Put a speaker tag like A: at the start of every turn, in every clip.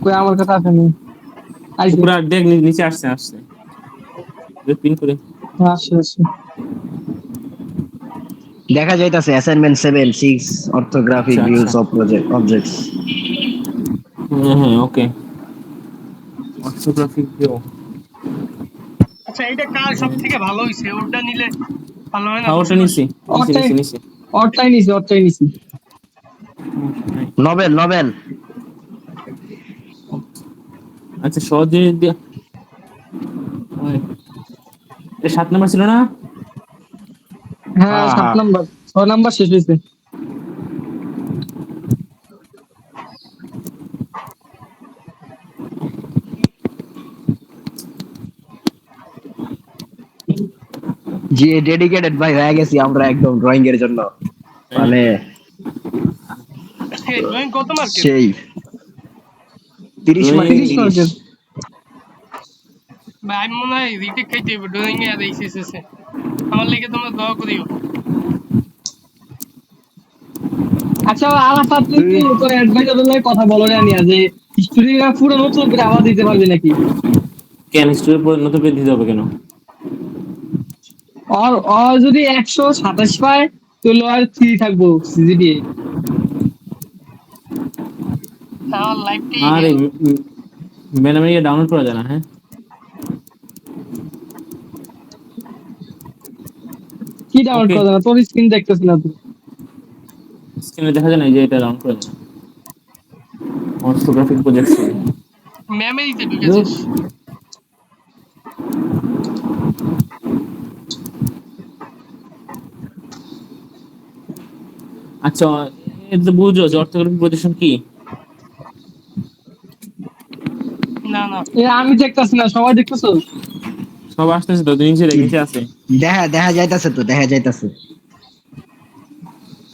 A: কই আমার কথা আসেনি। আইছে।
B: উপরে দেখ, নিচে আসছে আসছে। পিন করে
A: আসছে আসছে।
C: দেখা যাইতাছে অ্যাসাইনমেন্ট 7 6 অর্থোগ্রাফিক
B: আচ্ছা আচ্ছা।
C: Views of project objects.
B: হ্যাঁ হ্যাঁ ওকে। Orthographic view.
D: আচ্ছা এটা কার সব থেকে ভালো হইছে, ওটা নিলে ভালো হয় না
B: হ্যাঁ ওটা
D: পাশাপাশি?
B: নিছি নিছি
A: অরটাই
B: নিছি নিছি।
A: অরটাই নিছি।
C: Nobel Nobel.
B: আচ্ছা সহজ জিনিস দিয়া। এটা 7 নাম্বার ছিল না?
A: হ্যাঁ
C: হ্যাঁ
A: 7
C: হ্যাঁ।
A: নাম্বার 6 নাম্বার শেষ হয়েছে।
C: যে ডেডিকেটেড ভাই হয়ে গেছি আমরা একদম ড্রয়িং এর জন্য, মানে
D: ড্রয়িং কত মার্কের?
C: সেই 30 মার্কে
A: 30
C: 30।
A: মার্কের।
D: ভাই আমি মনে হয় রিটেক খাইতে হবে ড্রয়িং এ আর এইচএসএস এ। আমার লেগে তোমরা দোয়া করিও।
A: আচ্ছা আরাফাত তুই
C: তুই
A: কি তোর অ্যাডভাইজারের লাগে কথা বলো না নিয়া যে স্টুডেন্টরা পুরো নতুন করে আবার দিতে পারবে নাকি?
B: কেন স্টোরের পর নতুন পেজ দিতে হবে কেন?
A: আর আর যদি 127 পায় তাহলে আর 3 থাকবো সিজিপিএ।
D: আমার লাইফটাই
B: আরে
D: হেল।
B: ম্যাডাম এটা ডাউনলোড করা যায় না? হ্যাঁ
A: কি ডাউনলোড
B: ওকে।
A: করা যাবে? তোর স্ক্রিন দেখতেছ না তুই।
B: স্ক্রিনে দেখা যায় না, এই যে এটা ডাউনলোড করা যায় না। Orthographic projection.
D: মেমোরিতে ঢুকেছিস?
B: আচ্ছা এটা তো বুঝো যে অর্থোগ্রাফিক প্রজেকশন কি?
D: না না।
A: এ আমি দেখতেছি না, সবাই দেখতেছো?
B: সব আসতেছে তো, নিচে দেখ, নিচে আছে।
C: দেখা দেখা যাইতাছে তো, দেখা যাইতাছে।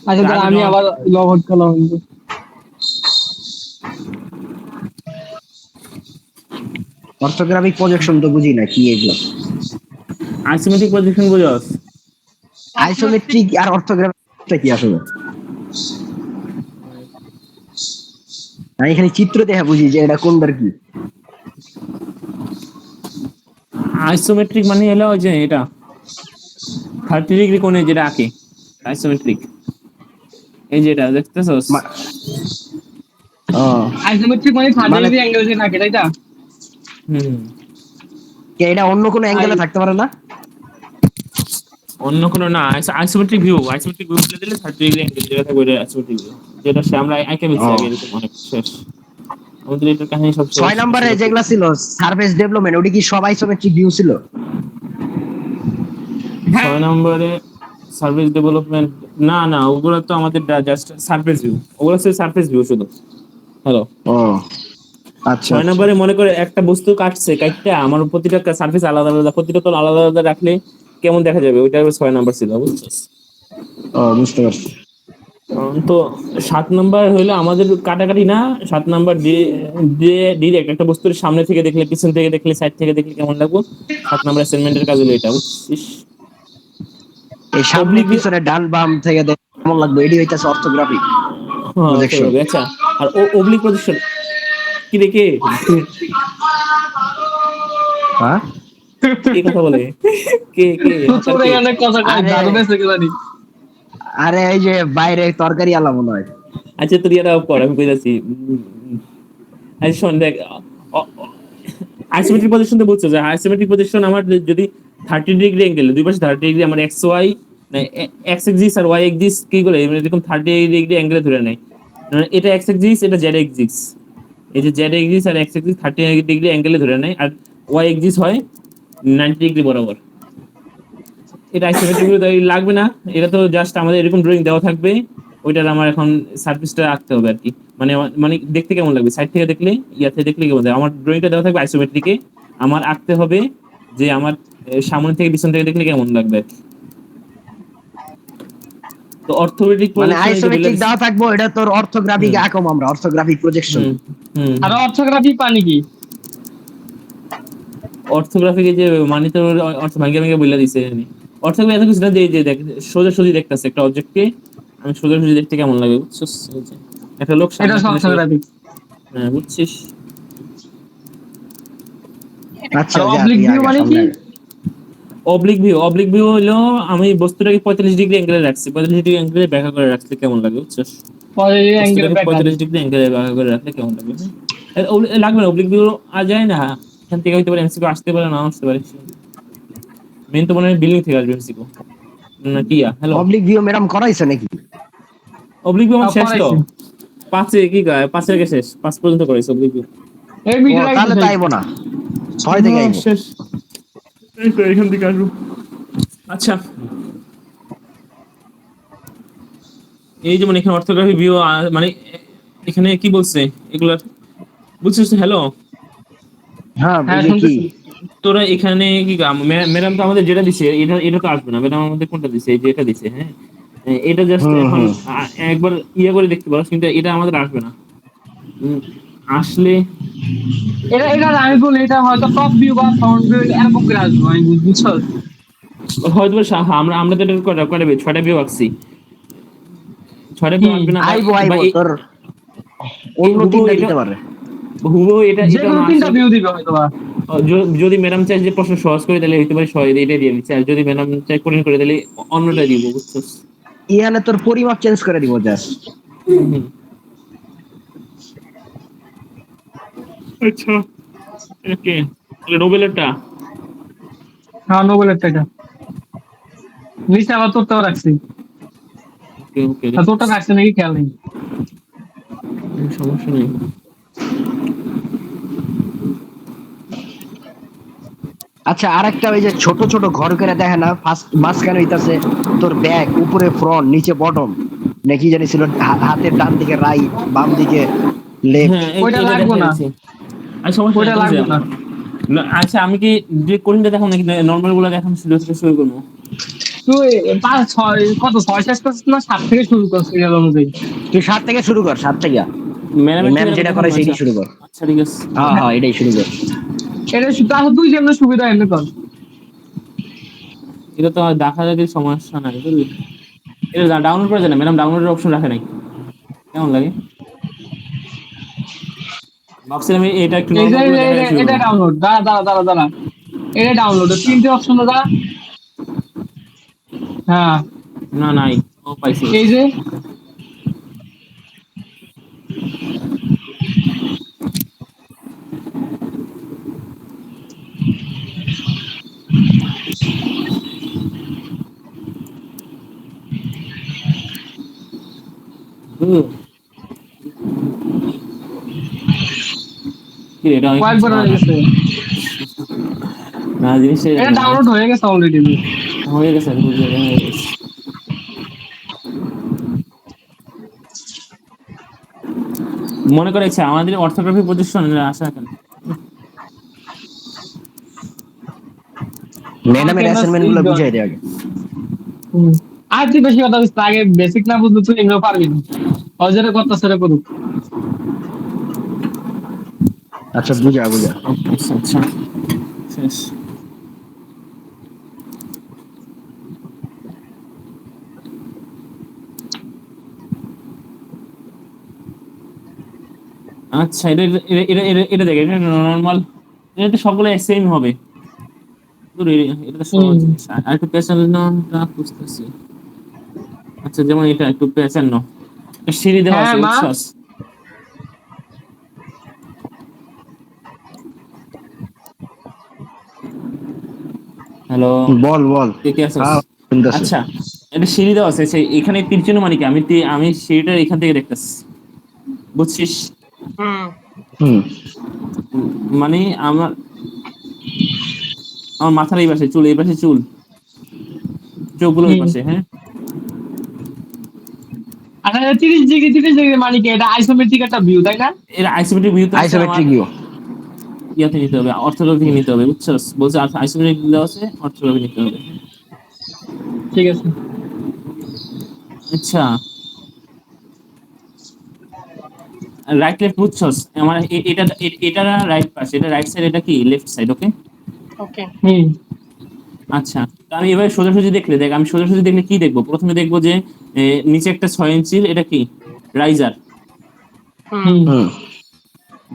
A: আচ্ছা দাঁড়া
B: আগে
A: আমি আবার লগ আউট করলাম।
C: অর্থোগ্রাফিক প্রজেকশন তো বুঝি না কি এগুলো।
B: আইসোমেট্রিক প্রজেকশন বুঝোস?
D: আইসোমেট্রিক
C: আইসোমেট্রিক আর অর্থোগ্রাফিকটা কি আসলে? আমি এখানে চিত্র দেখে বুঝি যে এটা কোনটার কি।
B: আইসোমেট্রিক মানে হলো ওই যে এটা 30 ডিগ্রি কোণে যেটা আঁকে, আইসোমেট্রিক। এই যে এটা দেখতেছস?
C: মা- ও
A: আইসোমেট্রিক মানে 30
C: মানে
A: ডিগ্রি অ্যাঙ্গেল যে থাকে তাই না?
B: হুম।
C: কি এটা অন্য কোনো
A: আই
C: অ্যাঙ্গেলে থাকতে পারে না?
B: অন্য কোনো না, আইসোমেট্রিক ভিউ, আইসোমেট্রিক ভিউ বলে দিলে 30 ডিগ্রি অ্যাঙ্গেল যেটা থাকবে ওটা আইসোমেট্রিক ভিউ। যেটা সে আমরা আঁকে ফেলছি আগে,
C: ও
B: এরকম অনেক শেষ। আমাদের এটার কাহিনী সব শেষ
C: 6 নম্বরে
B: ছিল।
C: যেগুলা ছিল সারফেস ডেভেলপমেন্ট, ওটা কি সব আইসোমেট্রিক ভিউ ছিল?
B: 6 নম্বরে সার্ভিস ডেভেলপমেন্ট, না না ওগুলো তো আমাদের জাস্ট সারফেস ভিউ, ওগুলো হচ্ছে সারফেস ভিউ শুধু। হ্যালো।
C: ও আচ্ছা
B: 6 নম্বরে
C: আচ্ছা।
B: মনে করে একটা বস্তু কাটছে, কাটতে আমার প্রতিটা সার্ফেস আলাদা আলাদা, প্রতিটা তল আলাদা আলাদা রাখলে কেমন দেখা যাবে, ওইটা 6 নাম্বার ছিল, বুঝছিস?
C: ও বুঝতে পারছি।
B: তো 7 নাম্বার হইলো আমাদের কাটাকাটি না। 7 নাম্বার দিয়ে দিয়ে ডিরেক্ট একটা বস্তুর সামনে থেকে দেখলে, পিছন থেকে দেখলে, সাইড থেকে দেখলে কেমন লাগবে। 7 নাম্বার অ্যাসাইনমেন্টের কাজ হলো এটা, বুঝছিস?
C: এই সামনে
B: অবলিক।
C: পিছনে ডান বাম থেকে দেখে কেমন লাগবে, এটি হইতাছে অর্থোগ্রাফিক
B: হ্যাঁ
C: প্রজেকশন।
B: আচ্ছা। আর অবলিক প্রজেকশন কি রে, কে
C: হ্যাঁ
B: কে কথা বলে? কে কে হকার
A: তোর
B: কে?
A: এখানে কথা কয়
C: আরে
A: দারু বেঁচে গেলানি।
C: আরে এই যে বাইরে তরকারি আলা মনে হয়।
B: আচ্ছা তুই এটা অফ কর, আমি কই যাচ্ছি। আচ্ছা শোন দেখ, আইসোমেট্রিক পজিশন তো বলছো যে আইসোমেট্রিক পজিশন আমার যদি 30 ডিগ্রি অ্যাঙ্গেল, দুই পাশে 30 ডিগ্রি, আমার এক্স ওয়াই এক্স এক্সিস আর ওয়াই এক্সিস কি করে এরকম 30 ডিগ্রি অ্যাঙ্গেলে ধরে নেয়। মানে এটা এক্স এক্সিস, এটা জেড এক্সিস। এই যে জেড এক্সিস আর এক্স এক্সিস 30 ডিগ্রি অ্যাঙ্গেলে ধরে নেয়, আর ওয়াই এক্সিস হয় 90 ডিগ্রি বরাবর। এটা আইসোমেট্রিক লাগবে না। এটা তো জাস্ট আমাদের এরকম ড্রয়িং দেওয়া থাকবে, ওইটার আমার এখন সার্ফেসটা আঁকতে হবে আর কি। মানে মানে দেখতে কেমন লাগবে, সাইড থেকে দেখলে, ইয়াতে দেখলে কেমন লাগবে। আমার ড্রয়িংটা দেওয়া থাকবে আইসোমেট্রিকে, আমার আঁকতে হবে যে আমার সামনে থেকে পিছন থেকে দেখলে কেমন লাগবে আর কি। তো অর্থোমেট্রিক
C: মানে
B: প্রজেকশন এই যে বলে
C: আইসোমেট্রিক
B: দিচ্ছি।
C: দেওয়া থাকবো, এটা তোর অর্থোগ্রাফিক
B: হুম
C: আঁকম আমরা, অর্থোগ্রাফিক প্রজেকশন।
B: হুম হুম।
A: আর অর্থোগ্রাফি পানি কি?
B: অর্থোগ্রাফিক এই যে মানে তো অর্থ ভাঙ্গে ভাঙ্গে বলে দিছে এখানে। অর্থোগ্রাফি এত কিছু না, যে দেখ সোজাসুজি দেখতেছে একটা অবজেক্টকে, আমি সোজাসুজি দেখতে কেমন লাগে বুঝছিস? এই যে একটা লোক সামনে
A: এটা
B: থেকে সোজা,
A: অর্থোগ্রাফি।
B: হ্যাঁ বুঝছিস?
C: আচ্ছা
A: আর
C: যা
A: oblique
C: তুই
A: view
C: আগে
A: মানে
C: সামনে
A: কি?
C: আগে।
B: অবলিক ভিউ হলো আমি বস্তুটাকে 45 ডিগ্রি অ্যাঙ্গেলে রাখছি, 45 ডিগ্রি অ্যাঙ্গেলে ব্যাখ্যা করে রাখলে কেমন লাগে বুঝছস?
A: পরে অ্যাঙ্গেল
B: বস্তুটাকে
A: ব্যাক
B: 45 ডিগ্রি অ্যাঙ্গেলে ব্যাখ্যা করে রাখলে কেমন লাগে, হ্যাঁ? লাগবে না অবলিক ভিউ আর যায় না, এখান থেকে হইতে পারে এমসিকিউ আসতে পারে না আসতে পারে। মেন তো মনে হয় বিল্ডিং থেকে আসবে এমসিকিউ না কি? হ্যালো,
C: অবলিক ভিউ ম্যাডাম করাইছে নাকি?
B: অবলিক ভিউ আমার শেষ তো,
A: করাইছি।
B: 5 কি গায় 5 এর শেষ, 5 পর্যন্ত করাইছে অবলিক ভিউ।
A: এই
C: ও
A: ভিডিওটা
C: তাহলে তো আইবো না, 6 থেকে আইবো।
B: শেষ, এই তো এখান থেকে আসবো। আচ্ছা, এই যেমন এখানে অর্থোগ্রাফি ভিউ মানে এখানে কি বলছে এগুলা বুঝছিস? হ্যালো,
C: হ্যাঁ
A: হ্যাঁ
C: বুঝি কি?
A: শুনতেছি।
B: তোরা এখানে কি ম্যাডাম তো আমাদের যেটা দিছে এটা তো আসবে না, ম্যাডাম আমাদের কোনটা দিছে? এই যে এটা দিছে, হ্যাঁ। এটা জাস্ট
C: হুম
B: এখন
C: হুম।
B: একবার ইয়ে করে দেখতে পারো, কিন্তু এটা আমাদের আসবে না। আসলে
A: এটা আমি বলি এটা হয়তো টপ ভিউ বা ফ্রন্ট ভিউ এরকম করে আসবো, আমি বুঝছো?
B: হয়তো আমরা আমরা তো এটা কয়টা কয়টা ভিউ 6টা ভিউ আঁকছি, 6টা ভিউ
A: হুম,
B: আসবে না, বা
C: আইবো
B: বা
C: আইবো, তোর অন্য
B: হুবহু
C: তিনটা
B: এটা,
C: দিতে পারে।
B: হুবহু এটা
A: যে
B: এটা
A: কোনো
B: না
A: তিনটা
B: আসলে
A: ভিউ দিবে হয়তো বা।
B: যদি ম্যাডাম চাই যে প্রশ্ন সহজ করে তাহলে হইতে পারে এটা দিয়ে দিচ্ছে, আর যদি ম্যাডাম চাই কঠিন করে তাহলে অন্যটা দিব, বুঝছো?
C: ইয়ানে তোর পরিমাপ চেঞ্জ করে দিব জাস্ট।
B: হুম। আচ্ছা, ওকে, নোবেলেরটা
A: হ্যাঁ নোবেলের টাকা নিচে আবার তোরটাও রাখছি।
B: ওকে ওকে,
A: আর তোরটা রাখছে নাকি খেয়াল নেই।
B: সমস্যা নেই।
C: আচ্ছা আরেকটা, ওই যে ছোট ছোট ঘর করে দেখে না, ফার্স্ট মাঝখানে হইতাছে তোর ব্যাক, উপরে ফ্রন্ট, নিচে বটম, নাকি জানি ছিল, হাতের ডান দিকে রাইট, বাম দিকে লেফট।
B: হ্যাঁ
A: ওইটা
B: এটা
A: লাগবো
B: দেখা
A: না,
B: যাচ্ছে। আর সমস্যা নেই
A: ওইটা
B: তুমি
A: লাগবো
B: যাও।
A: না।
B: আচ্ছা আমি কি যে কঠিনটা দেখাবো নাকি নর্মাল গুলো দেখানো শুরু করবো?
A: তুই পাঁচ ছয় কত ছয় শেষ করছিস না 7 থেকে শুরু করছিস সিরিয়াল অনুযায়ী?
C: তুই 7 থেকে শুরু কর, 7 থেকে।
B: ম্যাডামের
C: ম্যাম
B: থেকে আমি
C: যেটা করে
B: দেখাবো, আচ্ছা।
C: সেটাই শুরু কর।
B: আচ্ছা ঠিক আছে।
C: হ্যাঁ হ্যাঁ এটাই শুরু কর।
A: এটা তাহলে তুই যেমন সুবিধা এমনি কর।
B: এটা তো আর দেখা যায় সমস্যা নাই বুঝলি, এটা ডাউনলোড করা যায় না, ম্যাডাম ডাউনলোডের অপশন রাখে নাই, কেমন লাগে? ভাবছিলাম এটা একটু
A: এই যে
B: নর্মাল গুলো দেখা শুরু
A: এটা
B: করবো।
A: ডাউনলোড, দাঁড়া দাঁড়া দাঁড়া দাঁড়া, এটা ডাউনলোড তিনটে অপশন দাঁড়া। হ্যাঁ
B: না নাই, ও পাইছি।
A: এই যে
B: হুম, কি রে, এটা অনেক
A: কয়েকবার হয়ে গেছে,
B: না জিনিসটা
A: এটা
B: এরকম না।
A: ডাউনলোড হয়ে গেছে অলরেডি।
B: হয়ে গেছে, আমি বুঝতে পারছি, হয়ে গেছে। মনে করে ইচ্ছা আমাদের অর্থোগ্রাফি প্রতিষ্ঠান আসা কেন?
C: ম্যাডামের অ্যাসাইনমেন্ট গুলো বুঝাই দে আগে।
A: আর তুই বেশি কথা বলছিস, আগে বেসিক না বুঝলে তুই এমনিও পারবি না। অজরে কত সেরে করুক।
C: আচ্ছা বুঝা বুঝা।
B: আচ্ছা আচ্ছা, শেষ। আচ্ছা এটা এটা এটা এটা এটা দেখ, এটা নর্মাল, এটা তো সবগুলো সেম হবে। ধুর, এটা তো সহজ জিনিস, আর একটু পেছানোটা বুঝতেছি। আচ্ছা যেমন এটা একটু পেছানো, সিঁড়ি দেওয়া
A: হ্যাঁ
B: আছে
A: মা,
B: বুঝছস? হ্যালো,
C: বল বল।
B: কে কে আছিস?
C: হ্যাঁ শুনতেছি।
B: আচ্ছা, এটা সিঁড়ি দেওয়া আছে, এখানে তীর চিহ্ন মানে কি? আমি সিঁড়িটা এখান থেকে দেখতেছি, বুঝছিস?
D: হুম।
C: হুম।
B: মানে আমার আমার মাথার এই পাশে চুল, এই পাশে চুল, চোখগুলো ওই পাশে, হ্যাঁ।
A: আচ্ছা 30 ডিগ্রি 30 ডিগ্রি মানে কি? এটা আইসোমেট্রিক একটা ভিউ তাই না?
B: এর আইসোমেট্রিক ভিউ তো আছে আমার
C: আইসোমেট্রিক ভিউ।
B: ইয়াতে নিতে হবে, অর্থোগ্রাফি নিতে হবে, বুঝছস? বলছে আইসোমেট্রিক দেওয়া আছে, অর্থোগ্রাফি নিতে হবে।
A: ঠিক আছে।
B: আচ্ছা, রাইট লেফট বুঝছস? আমার এটা রাইট পাশে, এটা রাইট সাইড, এটা কি লেফট সাইড, ওকে?
D: ওকে।
A: হুম
B: আচ্ছা, তো আমি এবারে সোজাসুজি দেখলে দেখ, আমি সোজাসুজি দেখলে কি দেখবো? প্রথমে দেখবো যে নিচে একটা 6 ইঞ্চির এটা কি রাইজার,
D: হুম।
A: হুম
C: হুম।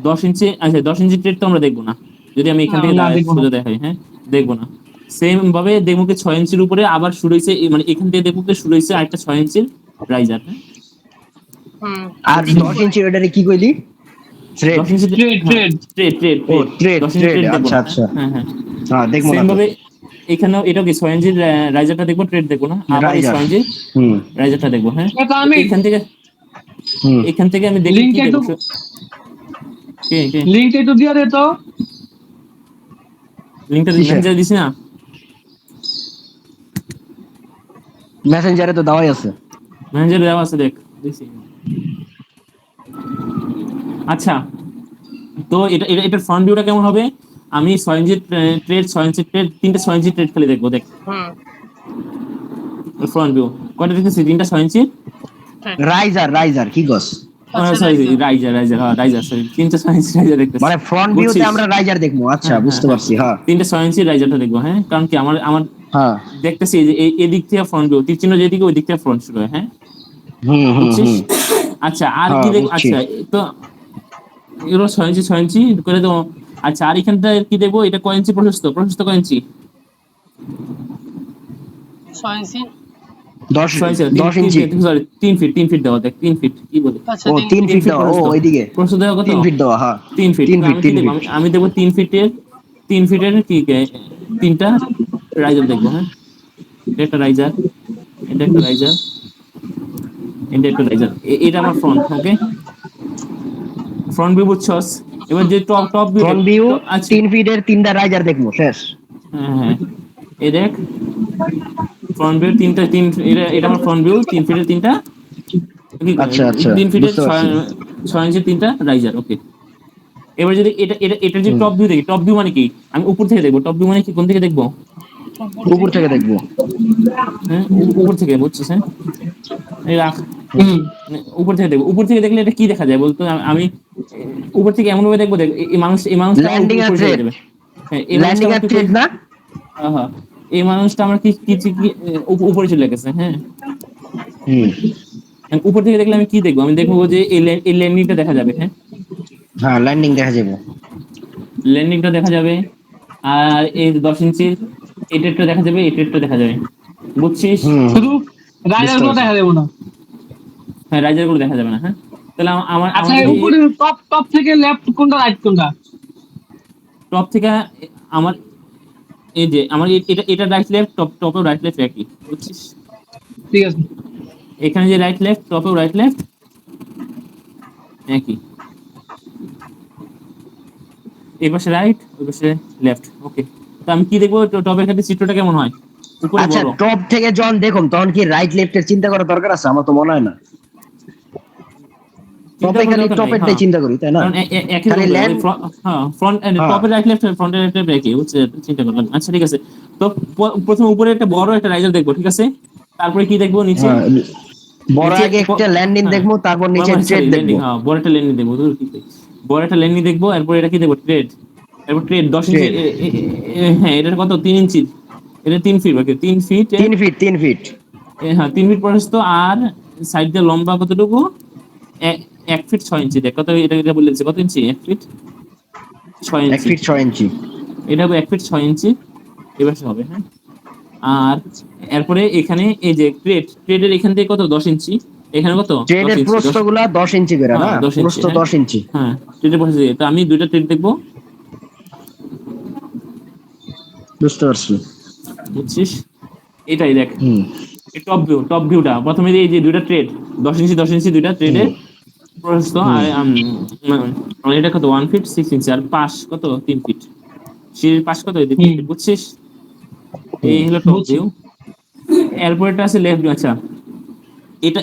B: 10 ইঞ্চি, আচ্ছা 10 ইঞ্চি ট্রেড তো আমরা দেখবো না, যদি আমি এখান
A: না,
B: থেকে
A: না,
B: দাঁড়াই
A: দেখবো না।
B: সোজা দেখাই, হ্যাঁ দেখবো না। সেম ভাবে দেখবো কি 6 ইঞ্চির উপরে আবার শুরু হয়েছে, মানে এখান থেকে দেখবো কি শুরু হয়েছে আরেকটা 6 ইঞ্চির রাইজার, হ্যাঁ
D: হুম।
C: আর
D: ঠিক
C: 10
D: করে।
C: ইঞ্চি ওটারে কি কইলি? থ্রেড।
B: 10 ইঞ্চি,
A: ট্রেড
B: হ্যাঁ
A: ট্রেড
B: ট্রেড ট্রেড
C: ও
B: ট্রেড
C: থ্রেড
B: 10 ইঞ্চি
C: থ্রেড,
B: ট্রেড দেখবো
C: আচ্ছা
B: না,
C: আচ্ছা।
B: হ্যাঁ হ্যাঁ।
C: হ্যাঁ দেখবো না
B: সেম
C: তো।
B: ভাবে এখানেও এটাও কি 6 ইঞ্চির রাইজারটা দেখবো, ট্রেড দেখবো না, আবার এই
C: রাইজার।
B: 6 ইঞ্চির
C: হুম
B: রাইজারটা দেখবো, হ্যাঁ।
A: এটা
B: তো
A: আমি
C: হুম।
B: এখান থেকে আমি দেখবো
A: লিঙ্ক
B: কি
A: একটু
B: দেখবো, কে কে
A: লিঙ্ক একটু দিয়ে দে তো।
B: লিঙ্কটা
C: কিসের?
B: মেসেঞ্জারে দিছি না?
C: মেসেঞ্জারে তো দেওয়াই আছে।
B: মেসেঞ্জারে দেওয়া আছে, দেখ দিছি। আচ্ছা, তো এটার ফ্রন্ট ভিউটা কেমন হবে? আমি 6 ইঞ্চি ট্রেড, 6 ইঞ্চি ট্রেড, তিনটা 6 ইঞ্চি ট্রেড খালি দেখবো, দেখ
D: হুম।
B: ফ্রন্ট ভিউ কয়টা দেখতেছি, তিনটা 6 ইঞ্চি,
C: রাইজার রাইজার কি গস?
D: আচ্ছা,
B: সরি
D: রাইজার।
B: রাইজার রাইজার, হ্যাঁ রাইজার, সরি তিনটা 6 ইঞ্চি রাইজার দেখতেছি,
C: মানে ফ্রন্ট ভিউতে
B: বুঝছিস?
C: আমরা রাইজার দেখবো, আচ্ছা
B: হ্যাঁ হ্যাঁ
C: বুঝতে
B: হ্যাঁ,
C: পারছি। হ্যাঁ
B: তিনটা 6 ইঞ্চি রাইজারটা দেখবো, হ্যাঁ কারণ কি আমার আমার
C: হ্যাঁ।
B: দেখতেছি যে এদিক থেকে ফ্রন্ট ভিউ, তীর চিহ্ন যেদিকে ওই দিক থেকে ফ্রন্ট শুরু হয়, হ্যাঁ
C: হুম হুম
B: বুঝছিস?
C: হুম।
B: আচ্ছা আর
C: হ্যাঁ
B: কি দেখ,
C: বুঝছি।
B: আচ্ছা তো এগুলো 6 ইঞ্চি করে দেবো। আচ্ছা আর এখানটা কি দেখবো, এটা কয় ইঞ্চি প্রশস্ত, প্রশস্ত কয় ইঞ্চি?
D: 6 ইঞ্চি।
C: 10
B: 6 ইঞ্চি,
C: 10 ইঞ্চি।
B: সরি 3 ফিট, 3 ফিট দেওয়া, দেখ 3 ফিট কি বলে,
D: আচ্ছা,
C: ও
D: 3
C: 3
B: 3
C: ফিট
B: ফিট
C: দেওয়া, ও
B: প্রশস্ত,
C: ওইদিকে
B: প্রশস্ত দেওয়া কত?
C: 3 ফিট দেওয়া। হ্যাঁ
B: 3 ফিট।
C: 3 ফিট
B: আমি কি
C: 3
B: দেখবো,
C: ফিট।
B: আমি দেখবো 3 ফিটের কি তিনটা রাইজার দেখবো, হ্যাঁ এটা একটা রাইজার, এটা একটা রাইজার, এটা একটা রাইজার, এটা আমার ফ্রন্ট, ওকে ফ্রন্ট ভিউ বুঝছস? এবার যে টপ টপ ভিউ দেখ,
C: ফ্রন্ট ভিউ
B: আচ্ছা
C: 3 ফিটের তিনটা রাইজার দেখবো, শেষ।
B: হ্যাঁ হ্যাঁ, এই দেখ ফ্রন্ট ভিউ তিনটা, এটা এটা আমার ফ্রন্ট ভিউ 3 ফিটের তিনটা, কি
C: আচ্ছা আচ্ছা
B: 3 ফিটের
C: বুঝতে পারছি।
B: 6 ইঞ্চির তিনটা রাইজার, ওকে। এবার যদি এটা যে
C: হুম,
B: টপ ভিউ দেখি, টপ ভিউ মানে কি, আমি উপর থেকে দেখবো, টপ ভিউ মানে কি কোন থেকে দেখবো,
C: উপর থেকে দেখবো।
B: হ্যাঁ উপর থেকে, বুঝছিস? হ্যাঁ এই রাখ,
A: হুম।
B: মানে উপর থেকে দেখবো, উপর থেকে দেখলে এটা কি দেখা যায় বলতো, আমি উপর থেকে এমন ভাবে দেখবো, দেখ এই মানুষটা আমার
C: ল্যান্ডিং আর
B: উপরে চলে
C: থ্রেড,
B: যাবে, হ্যাঁ এই মানুষটা
C: ল্যান্ডিং
B: আমার
C: আর
B: কি
C: থ্রেড না?
B: হ্যাঁ এই মানুষটা আমার কি কি কি উপরে চলে গেছে, হ্যাঁ
C: হুম।
B: উপর থেকে দেখলে আমি কি দেখবো, আমি দেখবো যে এই ল্যান্ডিংটা দেখা যাবে, হ্যাঁ
C: হ্যাঁ ল্যান্ডিং দেখা যাবে।
B: ল্যান্ডিংটা দেখা যাবে, আর এই 10 ইঞ্চির এই টেটটা দেখা যাবে, এই টেটটা দেখা যাবে, বুঝছিস?
C: হুম
A: শুধু রাইডার
C: বুঝতে
A: গুলো
C: পারছি।
A: দেখা দেবো না।
B: হ্যাঁ রাইজার গুলো দেখা যাবে না, হ্যাঁ তাহলে আমার
A: আচ্ছা
B: আমার যদি
A: উপরে টপ টপ থেকে লেফট কোনটা রাইট কোনটা?
B: টপ থেকে আমার এই যে আমার এটা রাইট লেফট, টপেও রাইট লেফট একই, বুঝছিস?
A: ঠিক আছে।
B: এখানে যে রাইট লেফট, টপেও রাইট লেফট একই, এই পাশে রাইট, ওই পাশে লেফট, ওকে। তো আমি কি দেখবো, টপের ক্ষেত্রে চিত্রটা কেমন হয়, উপরে
C: আচ্ছা
B: বড়,
C: টপ থেকে যখন দেখুন তখন কি রাইট লেফটের চিন্তা করার দরকার আছে? আমার তো মনে হয় না।
B: চিন্তা
C: টপে
B: করার
C: খালি
B: দরকার নাই,
C: টপেরটাই
B: হ্যাঁ
C: চিন্তা করি, তাই না?
B: কারণ একই
C: খালি
B: রকম
C: ল্যান্ড।
B: হ্যাঁ ফ্রন্ট
C: হ্যাঁ
B: টপের রাইট লেফট, ফ্রন্টের রাইট লেফট একই, বুঝছে? চিন্তা করলাম, আচ্ছা ঠিক আছে। তো প্রথমে উপরে একটা বড় একটা রাইজার দেখবো, ঠিক আছে, তারপরে কি দেখবো নিচে,
C: হ্যাঁ, বড়
B: নিচে
C: আগে একটা ল্যান্ডিং
B: হ্যাঁ
C: দেখবো, তারপর নিচে ট্রেড দেখবো।
B: ল্যান্ডিং, হ্যাঁ বড় একটা ল্যান্ডিং দেখবো, বড় একটা ল্যান্ডিং দেখবো, এরপর এটা কি দেখবো, ট্রেড, এরপর ট্রেড 10 ইঞ্চি,
C: ট্রেড
B: হ্যাঁ এটা কত 3 ইঞ্চি, এটা 3 ফিট, ওকে 3 ফিট,
C: 3 ফিট 3 ফিট।
B: হ্যাঁ 3 ফিট প্রশস্ত, আর সাইড দিয়ে লম্বা কতটুকু, 1 ফিট 6 ইঞ্চি, দেখ কত, এটা বলেছে কত ইঞ্চি, 1 ফিট 6
C: 1
B: ইঞ্চি,
C: ফিট 6 ইঞ্চি।
B: এটা হবে 1 ফিট 6 ইঞ্চি, এবার হবে, হ্যাঁ। আর এরপরে এখানে এই যে ট্রেডের এখান থেকে কত 10 ইঞ্চি, এখানে কত 10
C: ট্রেডের
B: ইঞ্চি,
C: প্রস্থগুলা 10 ইঞ্চি করে না?
B: হ্যাঁ 10 ইঞ্চি,
C: প্রস্থ
B: হ্যাঁ
C: 10 ইঞ্চি।
B: হ্যাঁ ট্রেডের বসে, তো আমি দুইটা ট্রেড দেখবো,
C: বুঝতে পারছি।
B: বুঝছিস? এটাই দেখ
C: হুম
B: এই টপ ভিউটা, প্রথমে এই যে দুইটা ট্রেড 10 ইঞ্চি দুইটা ট্রেডের
C: হুম
B: প্রস্থ,
C: হুম।
B: আর এটা কত 1 ফিট 6 ইঞ্চি, আর পাশ কত 3 ফিট, সিঁড়ির পাশ কত 3
A: হুম,
B: ফিট, বুঝছিস? এই হলো টপ
A: বুঝছি।
B: ভিউ। এরপরটা আছে লেফট ভিউ, আচ্ছা এটা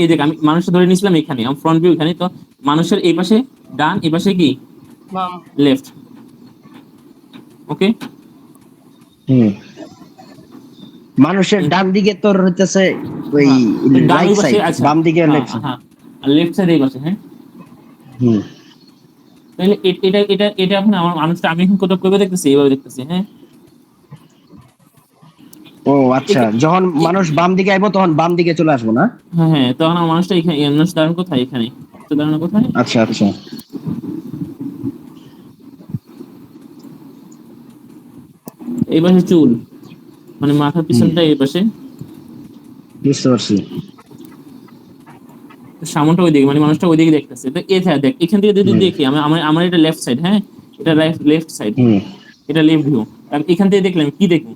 B: এই দেখ আমি মানুষটা ধরে নিয়েছিলাম এখানে, আমার ফ্রন্ট ভিউ এখানে, তো মানুষের এই পাশে ডান, এই পাশে কি
D: বাম।
B: লেফট, ওকে।
C: হুম। মানুষের ডান দিকে তোর হইতেছে ওই
B: হ্যাঁ ডান
C: রাইট
B: ওই পাশে,
C: সাইড,
B: আচ্ছা
C: বাম দিকে
B: হ্যাঁ
C: লেফট সাইড।
B: হ্যাঁ, আর লেফট সাইড এই পাশে, হ্যাঁ
C: হুম।
B: তাহলে এটা এখন আমার মানুষটা, আমি এখন কোথাও করবে দেখতেছি, এইভাবে দেখতেছি, হ্যাঁ
C: ও আচ্ছা, যখন মানুষ বাম দিকে আইবো তখন বাম দিকে চলে আসবো না?
B: হ্যাঁ হ্যাঁ, তখন আমার মানুষটা এখানে, মানুষ দাঁড়ানো কোথায়, এখানে তো দাঁড়ানো কোথায়,
C: আচ্ছা আচ্ছা।
B: এই পাশে চুল, মানে মাথার পিছনটা এই পাশে,
C: বুঝতে পারছি।
B: সামনটা ওইদিকে, মানে মানুষটা ওইদিকে দেখতেছে। তো দেখ এখান থেকে যদি
C: হুম
B: দেখি আমার আমার আমার এটা লেফট সাইড, হ্যাঁ এটা লেফট সাইড,
C: হুম
B: এটা লেফট ভিউ। আর এখান থেকে দেখলাম কি দেখবো,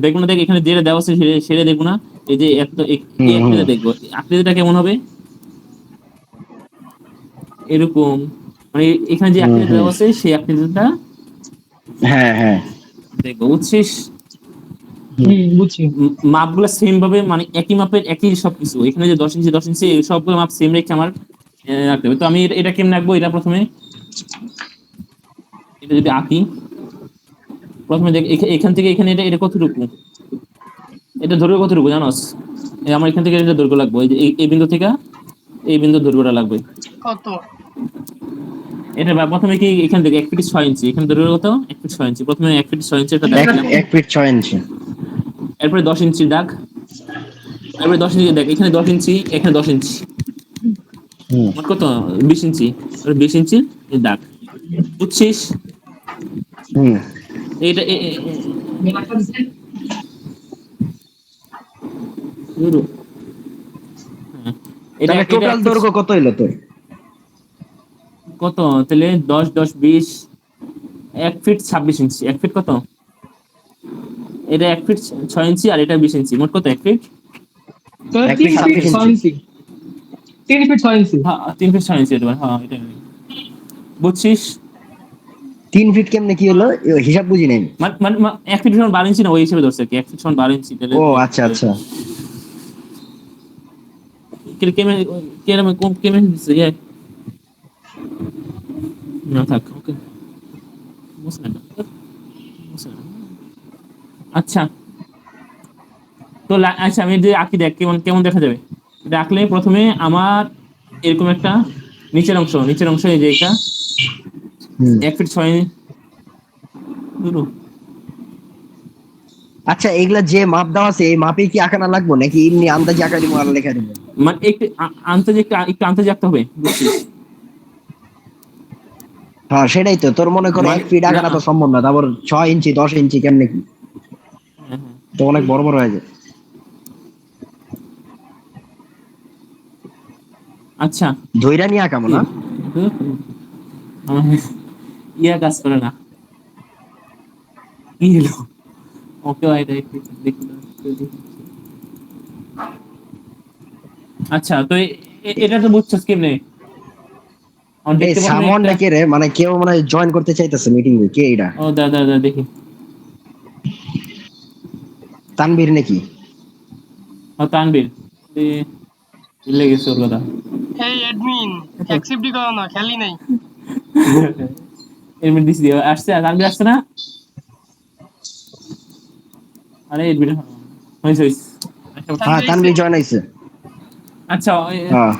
B: দেখবো না, দেখ এখানে যেটা দেওয়া আছে সেটা দেখবো না, এই যে এই
C: হুম হুম
B: আকৃতিটা দেখবো, আকৃতিটা কেমন হবে, এরকম, মানে এখানে যে
C: হুম
B: আকৃতিটা
C: হুম।
B: দেওয়া আছে সেই আকৃতিটা
C: হ্যাঁ হ্যাঁ।
B: দেখবো, বুঝছিস?
A: বুঝছি।
B: মাপগুলো সেম ভাবে, মানে একই মাপের একই সবকিছু, এখানে যে 10 ইঞ্চি 10 ইঞ্চি সবগুলো মাপ সেম রেখে আমার রাখতে হবে। তো আমি এটা কেমন রাখবো, এটা প্রথমে, এটা যদি আঁকি, প্রথমে দেখ এখান থেকে এখানে এটা এটা কতটুকু, এটা ধরবে কতটুকু জানোস? আমার এখান থেকে এটা দৈর্ঘ্য লাগবে, এই যে এই বিন্দু থেকে এই বিন্দু দৈর্ঘ্যটা লাগবে।
D: কত?
B: এটা প্রথমে কি এখান থেকে 1 ফিট 6 ইঞ্চি, এখানে দৈর্ঘ্য কত, 1 ফিট 6 ইঞ্চি, প্রথমে 1 ফিট 6 ইঞ্চি এটা
C: এক
B: দেখলাম।
C: 1 ফিট 6 ইঞ্চি।
B: এরপরে 10 ইঞ্চি দাগ, এরপরে 10 ইঞ্চি দেখ, এখানে 10 ইঞ্চি, এখানে 10 ইঞ্চি,
C: হুম
B: মোট কত, 20 ইঞ্চি, 20 ইঞ্চি এই দাগ, বুঝছিস?
C: হুম।
B: এইটা ধরো, হ্যাঁ, এটা
C: তাহলে
B: এটা
C: টোটাল
B: 1 ফিট
C: দৈর্ঘ্য কত হইলো তোর?
B: কত, তাহলে 10 10 20, 1 ফিট 26 ইঞ্চি, 1 ফিট কত, এটা 1 ফিট 6 ইঞ্চি, আর এটা 20 ইঞ্চি, মোট কত, 1 ফিট,
A: তো
C: 1
A: তিন
C: ফিট
A: ফিট
C: 26
A: ছয়
C: ইঞ্চি।
A: ইঞ্চি 3 ফিট 6 ইঞ্চি।
B: হ্যাঁ 3 ফিট 6 ইঞ্চি এটা, হ্যাঁ এটা, বুঝছিস?
C: 3 ফিট কেমনে কি হলো? হিসাব বুঝি নাই।
B: মানে মানে 1 ফিট সমান 12 ইঞ্চি না, ওই হিসেবে ধরছে কি, 1 ফিট সমান 12 ইঞ্চি, তাহলে
C: ও আচ্ছা আচ্ছা।
B: কেমন কেমন কেমন দিচ্ছে না থাক, ওকে, আচ্ছা। তো আচ্ছা আমি যদি আঁকি, দেখ কেমন কেমন দেখা যাবে। এটা আঁকলে প্রথমে আমার এরকম একটা নিচের অংশ এই যে এটা
C: হুম।
B: 1 ফিট 6 দূর।
C: আচ্ছা এগুলা যে মাপ দেওয়া আছে এই মাপে কি আঁকানো লাগবে নাকি এমনি আন্দাজে আঁকা দিব আর লেখা দিব?
B: মানে একটু আন্তাজে, একটু আন্তাজে আঁকতে হবে, বুঝছিস?
C: হ্যাঁ সেটাই তো, তোর মনে করো
B: মানে
C: 1 ফিট
B: না,
C: আঁকানো তো সম্ভব না, তারপর 6 ইঞ্চি 10 ইঞ্চি কেমনে কি,
B: হ্যাঁ, হ্যাঁ।
C: তো অনেক বড় বড় হয়ে যায়।
B: আচ্ছা,
C: ধইরা নিয়ে আঁকাবো না?
B: ধুর, আমার কাজ করে না, কি হলো, ওকে এটা একটু দেখি। আচ্ছা, তো এটা তো বুঝছস কেমনে, আমার
C: এই
B: দেখতে প্রথমে
C: সামন
B: একটা,
C: নাকি রে, মানে কেউ মানে জয়েন করতে চাইতেছে মিটিং এ, কে এটা?
B: ও দাদা দাদা দেখি,
C: তানভীর নাকি?
B: ও তানবীর, লেগেছে ওর কথা।
D: এই অ্যাডমিন অ্যাকসেপ্টই করো না, খেলি নাই।
B: এডমিট দিছি, আসছে তানবীর, আসছে না? আরে এডমিট হয়েছে হয়েছে।
C: হ্যাঁ তানভীর জয়েন হইছে।
B: আচ্ছা
C: হ্যাঁ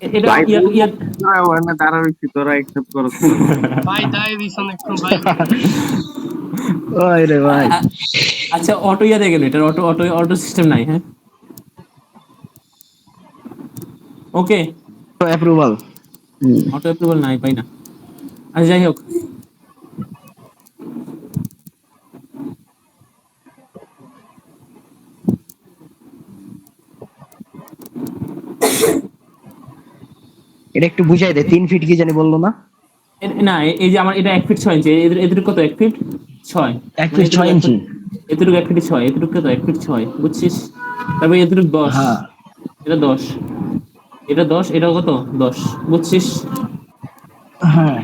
B: এটা
E: ভাই
B: ইয়া ইয়া
E: ওখানে দাঁড়া রয়েছি, তোরা একসেপ্ট করছ না।
D: ভাই দায় দিছ অনেকক্ষণ ভাই।
C: ওই রে ভাই।
B: আচ্ছা অটো ইয়া দেখেন, এটা অটো অটো অটো সিস্টেম নাই, হ্যাঁ ওকে,
C: অ্যাপ্রুভাল।
B: অটো অ্যাপ্রুভাল নাই, পাই না। আচ্ছা যাই হোক,
C: এটা একটু বুঝাই দে, 3 ফিট কি জানি বললো না?
B: না এই যে আমার এটা 1 ফিট 6 ইঞ্চি, এদের কত, 1 ফিট 6,
C: 1 ফিট 6 ইঞ্চি।
B: এতটুকু 1 ফিট 6, এতটুকু কত, 1 ফিট 6, বুঝছিস? তারপরে এতটুকু 10,
C: হ্যাঁ
B: এটা 10, এটা 10, এটাও কত, 10, বুঝছিস?
C: হ্যাঁ।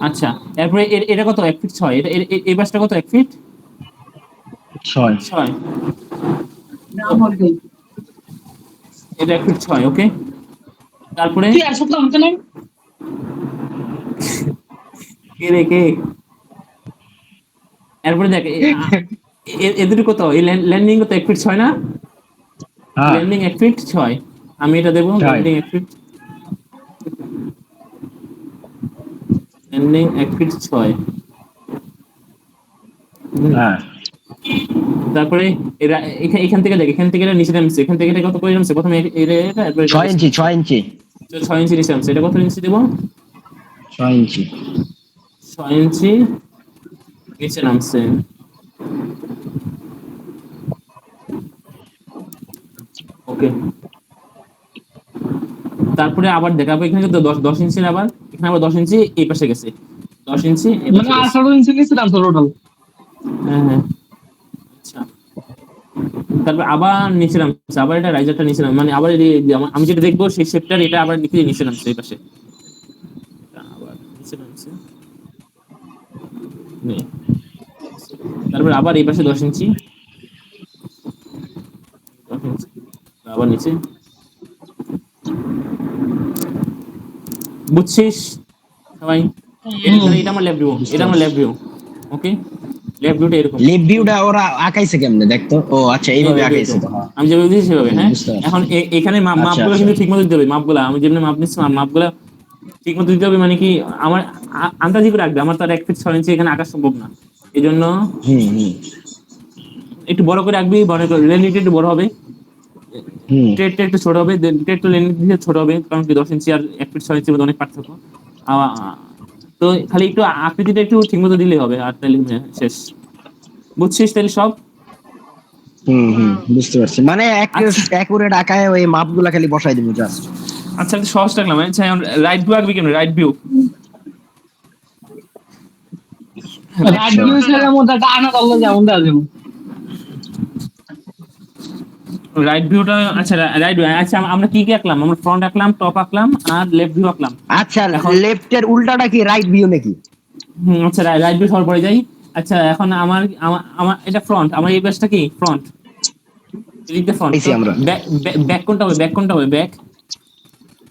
B: আচ্ছা, এরপরে এটা কত, 1 ফিট 6, এটা এই পাশটা কত, 1 ফিট
C: 6।
B: 6, এটা 1 ফিট 6, ওকে। তারপরে
A: কি আর সপ্তাহ হতে নাই।
B: কে রে কে, এরপরে দেখ এদের কত, এই ল্যান্ডিং কত, 1 ফিট 6 না,
C: হ্যাঁ
B: ল্যান্ডিং 1 ফিট 6, আমি এটা দেবো
C: 6।
B: Landing 1 feet 6।
C: হ্যাঁ
B: তারপরে এরা এখান থেকে দেখ, এখান থেকে এটা নিচে নামছে, এখান থেকে এটা কত করে নামছে, প্রথমে এটা এরপরে
C: 6 ইঞ্চি 6 ইঞ্চি
B: 6 ইঞ্চি নিচে নামছে, এটা কত ইঞ্চি দেবো,
C: 6 ইঞ্চি
B: 6 ইঞ্চি নিচে নামছে। ওকে, তারপরে আবার দেখাবো এখানে কিন্তু 10 ইঞ্চি, আবার এখানে আবার 10 ইঞ্চি এই পাশে গেছে, 10 ইঞ্চি এই
A: মানে
B: পাশে গেছে।
A: 18 ইঞ্চি নিচে নামছে টোটাল।
B: হ্যাঁ হ্যাঁ, আচ্ছা। তারপর আবার নিচে নামছে, আবার এটা রাইজারটা নিচে নামছে, মানে আবার আমি যেটা দেখবো সেই শেপটার এটা আবার নিচে নামছে এই পাশে, এটা আবার নিচে নামছে। নে। তারপর আবার এই পাশে 10 ইঞ্চি, 10 ইঞ্চি, আবার নিচে। বুঝছিস সবাই? এটা আমার লেফট ভিউ, এটা আমার লেফট ভিউ। ওকে, লেফট ভিউটা এরকম।
C: লিপ ভিউটা ওরা আঁকাইছে কেমনে দেখতো? ও আচ্ছা,
B: এই
C: এইভাবে
B: যে
C: আঁকাইছে তো, হ্যাঁ।
B: আমি যেভাবে দিয়েছি সেভাবে, হ্যাঁ।
C: বুঝতে পারছি।
B: এখন এখানে
C: আচ্ছা,
B: মাপগুলো
C: আচ্ছা।
B: কিন্তু ঠিক মতো দিতে হবে, মাপগুলো আমি যেমনি মাপ নিচ্ছি মাপগুলো ঠিক মতো দিতে হবে, মানে কি আমার আন্দাজি করে রাখবে, আমার তো আর 1 ফিট 6 ইঞ্চি এখানে আঁকা সম্ভব না, এই জন্য
C: হুম হুম
B: একটু বড় করে রাখবি, বড় করে লেনটা একটু বড় হবে,
C: হুম
B: ট্রেডটা একটু ছোট হবে, ট্রেড তো লেন দিয়ে ছোট হবে, কারণ কি 10 ইঞ্চি আর 1 ফিট 6 ইঞ্চির মধ্যে অনেক পার্থক্য। তো খালি একটু আকৃতিটা একটু ঠিক মতো দিলেই হবে, আর তাহলে শেষ। বুঝছিস তাহলে সব?
C: হুম হুম বুঝতে পারছি, মানে
B: আচ্ছা
C: অ্যাকুরেট আঁকায় ওই মাপগুলা খালি বসাই দিব জাস্ট।
B: আচ্ছা, আমি সহজ রাখলাম। আচ্ছা, রাইট ভিউ আঁকবি কেন? রাইট ভিউ,
A: রাইট
C: আচ্ছা
A: ভিউ এর মধ্যে একটা আনা দল যেমন দেওয়া যাবে।
B: রাইট ভিউটা, আচ্ছা রাইট ভিউ, আচ্ছা আমরা কি কি আঁকলাম? আমরা ফ্রন্ট আঁকলাম, টপ আঁকলাম, আর লেফট ভিউ আঁকলাম।
C: আচ্ছা,
B: এখন
C: লেফটের উল্টাটা কি রাইট ভিউ নাকি?
B: আচ্ছা, রাইট ভিউ সবার পরে যাই। আচ্ছা, এখন আমার আমার আমার এটা ফ্রন্ট, আমার এই পাশটা কি ফ্রন্ট, এদিকটা ফ্রন্ট।
C: পাইছি
B: তো
C: আমরা।
B: ব্যাক কোনটা হবে? ব্যাক কোনটা হবে? ব্যাক,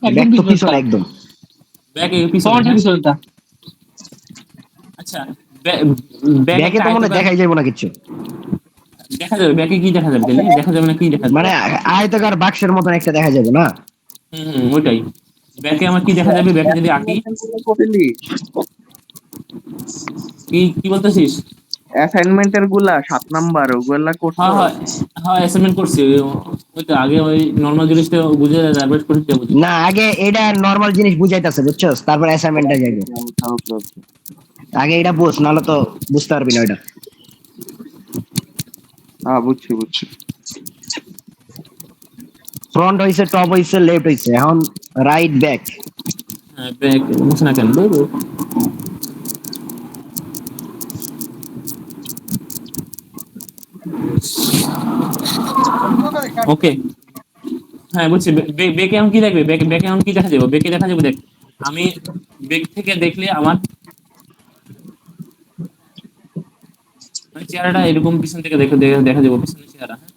A: একদম
C: ব্যাক তো পিছনে
A: পিছনটা,
C: একদম।
B: ব্যাক এই পিছনে,
A: ফ্রন্টের
B: হ্যাঁ?
A: পিছনটা।
B: আচ্ছা, ব্যাক
C: ব্যাকে
B: একটা
C: তো মনে হয়
B: আয়তাকার
C: দেখাই যাবে না কিছু,
B: দেখা যাবে। ব্যাকে কি দেখা যাবে তাহলে? দেখা যাবে না, কি দেখা যাবে?
C: মানে আয়তাকার বাক্সের মতন একটা দেখা যাবে না?
B: ওইটাই। ব্যাকে আমার কি দেখা যাবে? ব্যাকে যদি আঁকি, কি কি বলতেছিস?
E: অ্যাসাইনমেন্টের গুলা 7 নাম্বার ওগুলা করছো?
B: হ্যাঁ হ্যাঁ হ্যাঁ, অ্যাসাইনমেন্ট করছি। ওই তো আগে ওই নর্মাল জিনিসটা বুঝে তারপর করতে বুঝি।
C: না, আগে এটা নরমাল জিনিস বুঝাইতেছে বুঝছস, তারপর অ্যাসাইনমেন্টটা যাইবে।
E: ওকে ওকে।
C: আগে এটা বুঝ, নাহলে তো বুঝতে পারবি না ওইটা।
E: হ্যাঁ বুঝছি বুঝছি।
C: ফ্রন্ট হইছে, টপ হইছে, লেফট হইছে, এখন রাইট ব্যাক।
B: হ্যাঁ, ব্যাক মুছে না কেন? ওকে, হ্যাঁ বুঝছি। বেকে এখন কি দেখবে? বেকে এখন কি দেখা যাবে? বেকে দেখা যাবে, দেখ আমি বেক থেকে দেখলে আমার মানে চেহারাটা এরকম পিছন থেকে দেখা যাবে, পিছনের চেহারা, হ্যাঁ?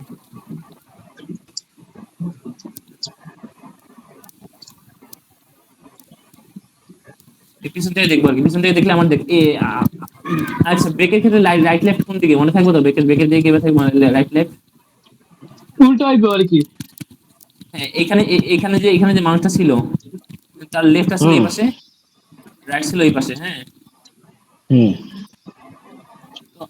B: এই পিছন থেকে দেখবো আর কি, পিছন থেকে দেখলে আমার দেখ আচ্ছা, ব্রেকের ক্ষেত্রে রাইট লেফট কোন দিকে মনে থাকবে তো? ব্রেকের দিকে কিভাবে থাকবে, রাইট লেফট?
A: উল্টো হইবে আর কি।
B: হ্যাঁ, এখানে যে মানুষটা ছিল, তার লেফট ছিল এই
C: হুম
B: পাশে, রাইট ছিল এই পাশে, হ্যাঁ।
C: হুম
B: তো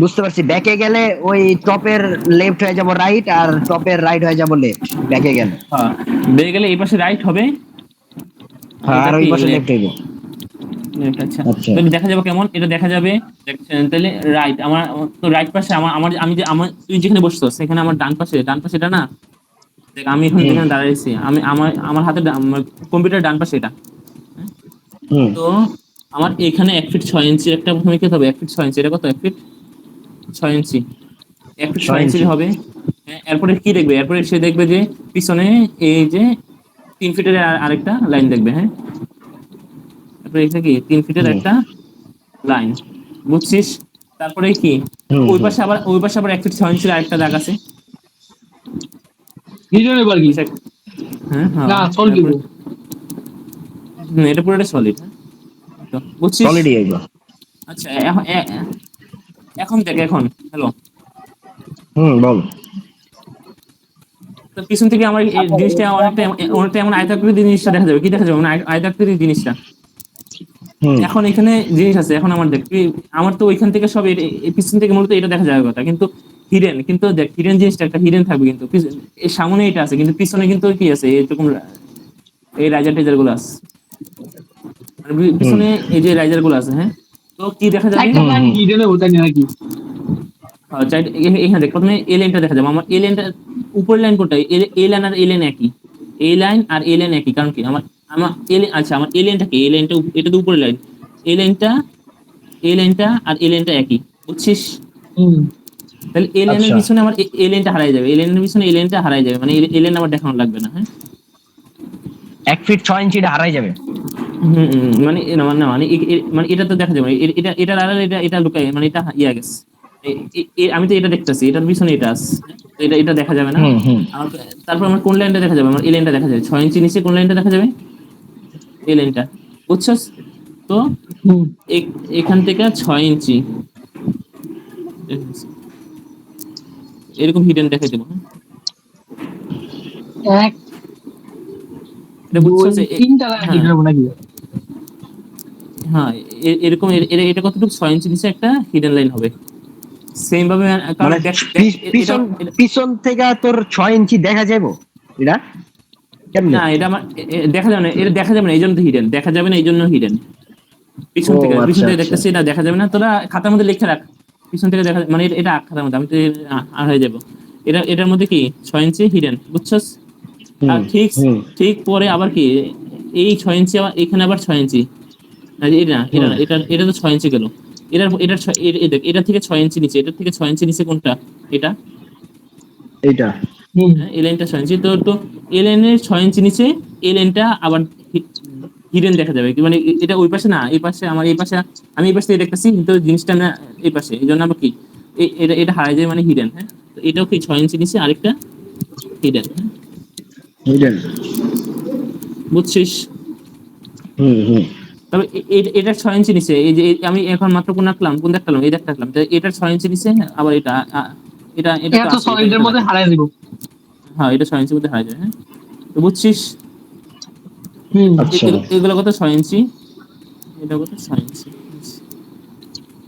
C: বুঝতে পারছি। ব্যাকে গেলে ওই টপের লেফট হয়ে যাব রাইট, আর টপের রাইট হয়ে যাব লেফট ব্যাকে গেলে।
B: হ্যাঁ, বেড়ে গেলে এই পাশে রাইট হবে,
C: হ্যাঁ,
B: এটা
C: আর ওই
B: কি
C: পাশে লেফট
B: লেফট।
C: হইব।
B: আচ্ছা,
C: আচ্ছা।
B: তাহলে দেখা যাবে কেমন? এটা দেখা যাবে তাহলে রাইট আমার, তো রাইট পাশে আমার আমার আমি যে আমার তুই যেখানে বসছো সেখানে আমার ডান পাশে এটা না? দেখ আমি এখন
C: হুম
B: যেখানে দাঁড়াইছি, আমি আমার আমার হাতে কম্পিউটার ডান পাশে এটা, হ্যাঁ?
C: হুম
B: তো আমার এখানে 1 ফিট 6 ইঞ্চি একটা প্রথমে কি হবে? 1 ফিট 6 ইঞ্চি, এটা কত? 1 ফিট 6 ইঞ্চি, 1 ফিট 6 ইঞ্চি
C: 6 ইঞ্চি।
B: হবে। হ্যাঁ, এরপরে কি দেখবে? এরপরে সে দেখবে যে পিছনে এই যে 3 ফিটের আরেকটা লাইন দেখবে, হ্যাঁ। তারপরে এটা কি 3 ফিটের
C: হুম
B: একটা লাইন, বুঝছিস? তারপরে কি
C: হুম হুম
B: ওই পাশে আবার 1 ফিট 6 ইঞ্চির আরেকটা দাগ আছে,
A: ভিডিও নেবার কি?
B: বুঝছিস? হ্যাঁ হ্যাঁ,
A: না চল দিব।
B: তারপরে এটা পুরোটা সলিড, হ্যাঁ। তো বুঝছিস?
C: সলিডই হইব।
B: আচ্ছা, এখন এখন দেখ, এখন হ্যালো,
C: বল।
B: তো পিছন থেকে আমার এই জিনিসটা অনেকটা এমন আয়তাকৃতি জিনিসটা দেখা যাবে। কি দেখা যাবে? মানে আয়তাকৃতি জিনিসটা।
C: হুম
B: এখন এখানে জিনিস আছে, এখন আমার দেখ আমার তো ওইখান থেকে সব পিছন থেকে মূলত এটা দেখা যাবে কথা, কিন্তু হিডেন, কিন্তু দেখ হিডেন জিনিসটা একটা হিডেন থাকবে, কিন্তু এর সামনে এটা আছে, কিন্তু পিছনে কিন্তু কি আছে? এরকম এই রাইজার টাইজার গুলো আছে। মানে পিছনে এই যে রাইজার গুলো আছে, হ্যাঁ। তো কি দেখা যাবে?
A: একটা লাইন হিডেনে হতে নাকি?
B: এখানে দেখ, প্রথমে এ লাইনটা দেখা যাবে। আমার এ লাইনটা উপরের লাইন কোনটা? এ লাইন আর এ লাইন একই, এ লাইন আর এ লাইন একই। কারণ কি আমার আমার এ আচ্ছা, আমার এ লাইনটা কি? এ লাইনটা এটা তো উপরের লাইন, এ লাইনটা আর এ লাইনটা একই, বুঝছিস?
A: হুম।
B: তাহলে এ লাইনের
C: আচ্ছা,
B: পিছনে আমার এ লাইনটা হারাই যাবে, এ লাইনের পিছনে এ লাইনটা হারাই যাবে, মানে এ লাইন আমার দেখানো লাগবে না, হ্যাঁ।
C: 1 ফিট 6 ইঞ্চিটা হারাই যাবে।
B: মানে মানে মানে এটা তো দেখা যাবে না। এটা এটা আর এটা লুকায়, মানে এটা ইয়া গেছে। আমি তো এটা দেখতেছি, এটার পিছনে এটা আছে, তো এটা দেখা যাবে না।
C: হুম হুম
B: আর তারপর আমার কোন লাইনটা দেখা যাবে? আমার এই লাইনটা দেখা যাবে 6 ইঞ্চি নিচে। কোন লাইনটা দেখা যাবে? এই লাইনটা, বুঝছস? তো
A: হুম।
B: এখান থেকে 6 ইঞ্চি এরকম হিডেন দেখাই দেবো, হ্যাঁ?
A: এক,
B: এটা
A: দুই,
B: বুঝছস?
A: 3টা লাইন
B: হ্যাঁ,
A: হিডেন হবে নাকি?
B: হ্যাঁ, এরকম এটা কতটুকু 6 ইঞ্চি নিচে একটা হিডেন লাইন হবে। সেম ভাবে কারণ
C: মানে
B: দেখ দেখ এটা
C: পিছন পিছন থেকে তোর 6 ইঞ্চি দেখা যাবো এটা কেমনে?
B: না, এটা আমার দেখা যাবে না, এটা দেখা যাবে না এই জন্য তো হিডেন, দেখা যাবে না এই জন্য হিডেন।
C: ও
B: পিছন
C: আচ্ছা
B: থেকে
C: আচ্ছা।
B: দেখতেছি, এটা দেখা যাবে না। তোরা খাতার মধ্যে লিখে রাখ, পিছন থেকে দেখা মানে এটা খাতার মধ্যে, আমি তো আর হয়ে যাবো। এটার মধ্যে কি 6 ইঞ্চি হিডেন, বুঝছস? আর
C: হুম
B: ঠিক
C: হুম
B: ঠিক পরে আবার কি এই 6 ইঞ্চি, আবার এখানে আবার 6 ইঞ্চি। এটা না, এটা
C: হুম
B: না, এটা তো 6 ইঞ্চি গেল। এটার দেখ, এটা থেকে 6 ইঞ্চি নিচে, এটা থেকে 6 ইঞ্চি নিচে কোনটা? এটা,
C: এইটা।
A: হুম।
B: হ্যাঁ, এই লাইনটা 6 ইঞ্চি। তো এই লাইনের 6 ইঞ্চি নিচে এই লাইনটা আবার হিডেন দেখা যাবে কি, মানে এটা ওই পাশে না, এই পাশে আমার এই পাশে, আমি এই পাশে থেকে দেখতেছি কিন্তু জিনিসটা না এই পাশে, এই জন্য আমার কি এটা এটা হারাই যায়, মানে হিডেন, হ্যাঁ। তো এটাও কি 6 ইঞ্চি নিচে আরেকটা হিডেন, হ্যাঁ,
C: বুঝলেন?
B: বুঝছিস?
C: হুম হুম
B: তবে এটা 6 ইঞ্চি নিচে, এই যে আমি এখন মাত্র কোন আঁকলাম, কোন দেখালাম, এই দেখালাম, এটা 6 ইঞ্চি নিচে, আবার এটা এটা এটা তো
A: এত
B: আছে, এটা
A: সলিডের
B: এটা
A: মধ্যে
B: দেখা,
A: হারাই দিব।
B: হ্যাঁ, এটা 6 ইঞ্চির মধ্যে হারাই যায়, হ্যাঁ। তো বুঝছিস?
A: হুম।
C: আচ্ছা।
B: এগুলো কত? 6 ইঞ্চি, এটা কত? 6 ইঞ্চি।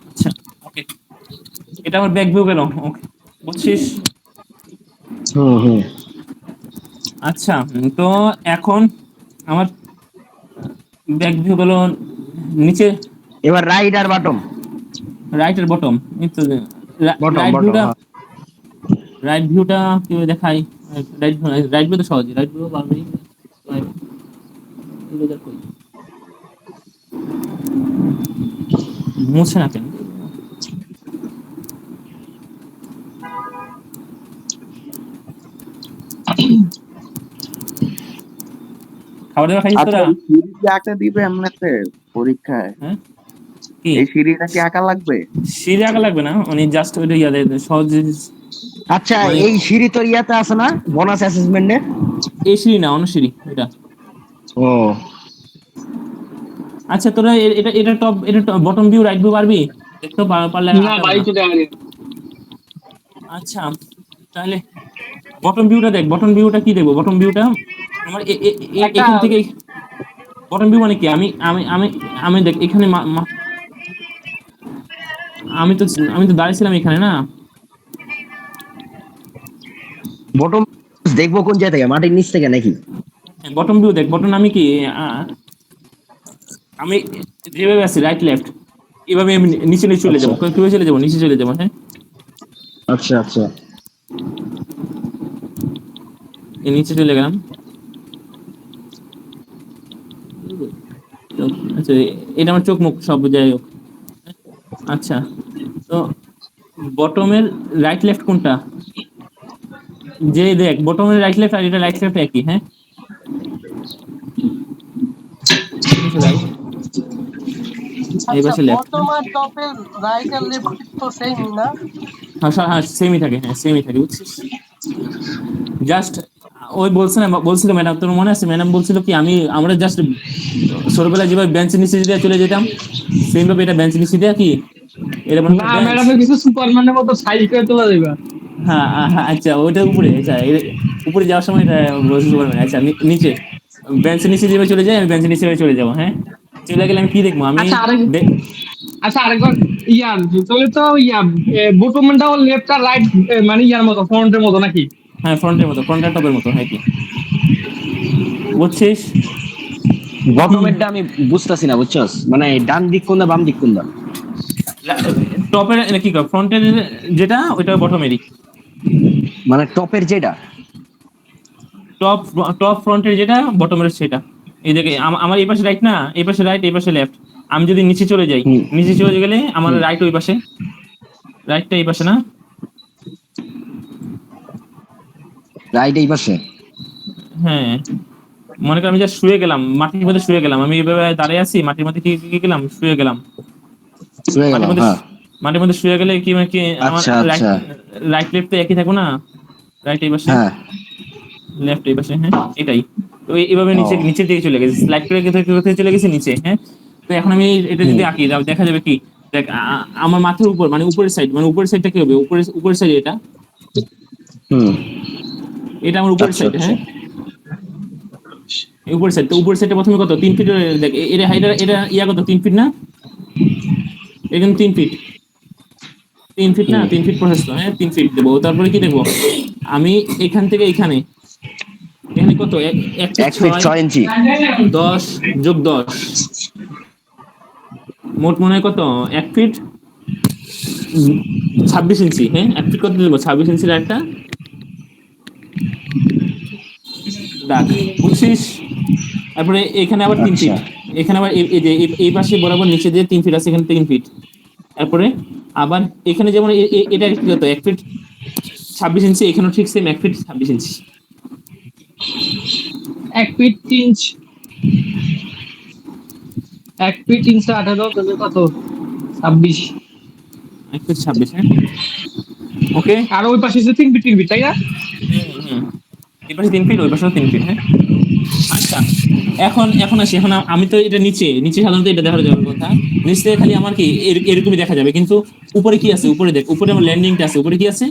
B: আচ্ছা, ওকে, এটা আমার ব্যাক ভিউ গেল, ওকে, বুঝছিস?
C: হুম হুম
B: আচ্ছা, তো এখন আমার ব্যাক ভিউ গেল নিচে,
C: এবার রাইট আর বাটম।
B: রাইট এর বটম, এই তো
C: বটম
B: রাইট
C: বটম
B: ভিউটা,
C: হ্যাঁ।
B: কিভাবে দেখাই? রাইট ভিউ তো সহজ, রাইট ভিউ পারবেই। মুছে না কেন? খাবার দাবার খাইছিস
E: আচ্ছা,
B: তোরা?
E: এই সিঁড়ি কি আঁকা দিবে এমনিতে পরীক্ষায়?
B: হ্যাঁ, কি
E: এই সিঁড়িটা কি আঁকা লাগবে?
B: সিঁড়ি আঁকা লাগবে না, মানে জাস্ট ওইটা ইয়াদের সহজ জিনিস,
C: আচ্ছা,
B: মানে
C: এই সিঁড়ি তোর ইয়াতে আছে না বোনাস অ্যাসেসমেন্টে?
B: এই সিঁড়ি না, অন্য সিঁড়ি এটা।
C: ও
B: আচ্ছা, তোরা এটা এটা টপ, এটা বটম ভিউ রাইট ভিউ পারবি দেখতে? পারলে
A: না
B: আঁকা
A: ভাই,
B: না।
A: তো দেখা যায়।
B: আচ্ছা, তাহলে বটম ভিউটা দেখ, বটম ভিউটা কি দেখবো? বটম ভিউটা আমার
A: একটা
B: এখান থেকে, বটম ভিউ মানে কি? আমি আমি আমি আমি দেখ এখানে আমি তো দাঁড়িয়েছিলাম এখানে না।
C: বটম দেখবো কোন জায়গা থেকে, মাটির নিচ থেকে নাকি?
B: বটম ভিউ দেখ, বটম আমি কি আমি যেভাবে আছি রাইট লেফট, এভাবে আমি নিচে নিচে চলে
C: আচ্ছা
B: যাবো। কিভাবে চলে যাবো? নিচে চলে যাবো, হ্যাঁ।
C: আচ্ছা আচ্ছা।
B: এই নিচে চলে গেলাম। আচ্ছা, এটা আমার চোখ মুখ সব, যাই হোক। আচ্ছা, তো বটমের রাইট লেফট কোনটা? যে দেখ, বটমের রাইট লেফট আর এটা রাইট লেফট একই, হ্যাঁ। এই পাশে রাইট, এই
D: আচ্ছা,
B: পাশে লেফট, হ্যাঁ।
D: বটম আর টপের রাইট আর লেফট তো সেমই না?
B: হ্যাঁ হ্যাঁ, সেমই থাকে, হ্যাঁ সেমই থাকে, বুঝছিস? জাস্ট ওই বলছে না, বলছিল ম্যাডাম, তোর মনে আছে? ম্যাডাম বলছিল কি আমরা জাস্ট ছোটবেলায় যেভাবে বেঞ্চের নিচে দিয়ে চলে যেতাম, সেম ভাবে এটা বেঞ্চের নিচে দিয়ে কি এটা মনে
A: না,
B: হয় বেঞ্চ।
A: ম্যাডামের কিছু সুপারম্যানের মতো সাইজ করে তোলা যাবে।
B: হ্যাঁ হ্যাঁ, আচ্ছা ওইটার উপরে, আচ্ছা উপরে যাওয়ার সময় এটা বলছে সুপারম্যান। আচ্ছা, নিচে বেঞ্চের নিচে যেভাবে চলে যাই, আমি বেঞ্চের নিচে চলে যাবো, হ্যাঁ। চলে গেলে আমি কি দেখবো? আমি
A: আচ্ছা আরেক
B: দে-
A: আচ্ছা আরেকবার ইয়া, তাহলে তো ইয়া বটমটাও লেফট আর রাইট, মানে ইয়ার মতো, ফ্রন্টের মতো নাকি?
B: হ্যাঁ, ফ্রন্টের মতো, ফ্রন্টের টপের মতো, হ্যাঁ কি, বুঝছিস?
C: বটমেরটা আমি বুঝতাছি না, বুঝছস? মানে ডান দিক কোনটা বাম দিক কোনটা?
B: টপের কি ফ্রন্টের যেটা ওইটা বটমেরই।
C: মানে টপের যেটা?
B: টপ টপ ফ্রন্টের যেটা বটমের সেটা। এই দেখে আমার এই পাশে রাইট না, এই পাশে রাইট, এই পাশে লেফট। আমি যদি নিচে চলে যাই,
C: হুম
B: নিচে চলে গেলে আমার
C: হুম।
B: রাইট ওই পাশে, রাইটটা এই পাশে না।
C: রাইট এই পাশে?
B: হ্যাঁ, মনে কর আমি যা শুয়ে গেলাম, মাটির মধ্যে শুয়ে গেলাম, আমি এভাবে দাঁড়িয়ে আছি, মাটির মধ্যে কি গেলাম, শুয়ে গেলাম।
C: শুয়ে গেল,
B: মাটির মধ্যে
C: হ্যাঁ।
B: মাটির মধ্যে শুয়ে গেলে কি মানে কি আমার
C: আচ্ছা
B: রাইট,
C: আচ্ছা।
B: রাইট লেফট তো একই থাকবো না, রাইট এই পাশে,
C: হ্যাঁ।
B: লেফট এই পাশে, হ্যাঁ এটাই। তো এইভাবে
C: ও।
B: নিচের দিকে চলে গেছে, স্লাইড করে কোথায় চলে গেছে নিচে, হ্যাঁ। তো এখন আমি এটা
C: হুম
B: যদি আঁকি দেখা যাবে কি, দেখ আমার মাথার উপর মানে উপরের সাইড, মানে উপরের সাইডটা কি হবে, উপরের সাইড এটা,
C: হুম।
B: এটা আমার উপরের
C: আচ্ছা
B: সাইড,
C: আচ্ছা।
B: হ্যাঁ এই উপরের সাইড। তো উপরের সাইডটা প্রথমে কত 3 ফিট, দেখ এটা এটা ইয়া কত 3 ফিট না, এখানে 3 ফিট, 3 ফিট না,
C: হুম।
B: 3 ফিট প্রশস্ত, হ্যাঁ 3 ফিট দেবো। তারপরে কি দেখবো আমি এখান থেকে এখানে, এখানে কত 1 ফিট
C: 1 ফিট
B: 6,
C: 6 ইঞ্চি।
B: 10 যোগ 10, মোট মনে হয় কত 1 ফিট 26 ইঞ্চি, হ্যাঁ 1 ফিট কত দেবো 26 ইঞ্চির একটা দাগ, বুঝছিস। তারপরে এখানে আবার তিন
C: আচ্ছা।
B: ফিট এখানে আবার এই যে এই পাশে বরাবর নিচে যে 3 ফিট আছে, এখানে 3 ফিট। তারপরে আবার এখানে যেমন এটা কি কত 1 ফিট 26 ইঞ্চি, এখানেও ঠিক সেম 1 ফিট 26 ইঞ্চি।
A: 1 ফিট 3 ইঞ্চ, 1 ফিট 318, তাহলে কত 26।
B: 1 ফিট 26, হ্যাঁ ওকে।
A: আর ওই পাশে 3 ফিট 3 ফিট, তাই না?
B: হুম, এই পাশে 3 ফিট, ওই পাশেও 3 ফিট, হ্যাঁ। আচ্ছা, এখন এখন আসি, এখন আমি তো এটা নিচে নিচে সাধারণত এটা দেখা যাবে কথা, নিচ থেকে খালি আমার কি এরকমই দেখা যাবে, কিন্তু উপরে কি আছে, উপরে দেখ, উপরে আমার ল্যান্ডিংটা আছে, উপরে কি আছে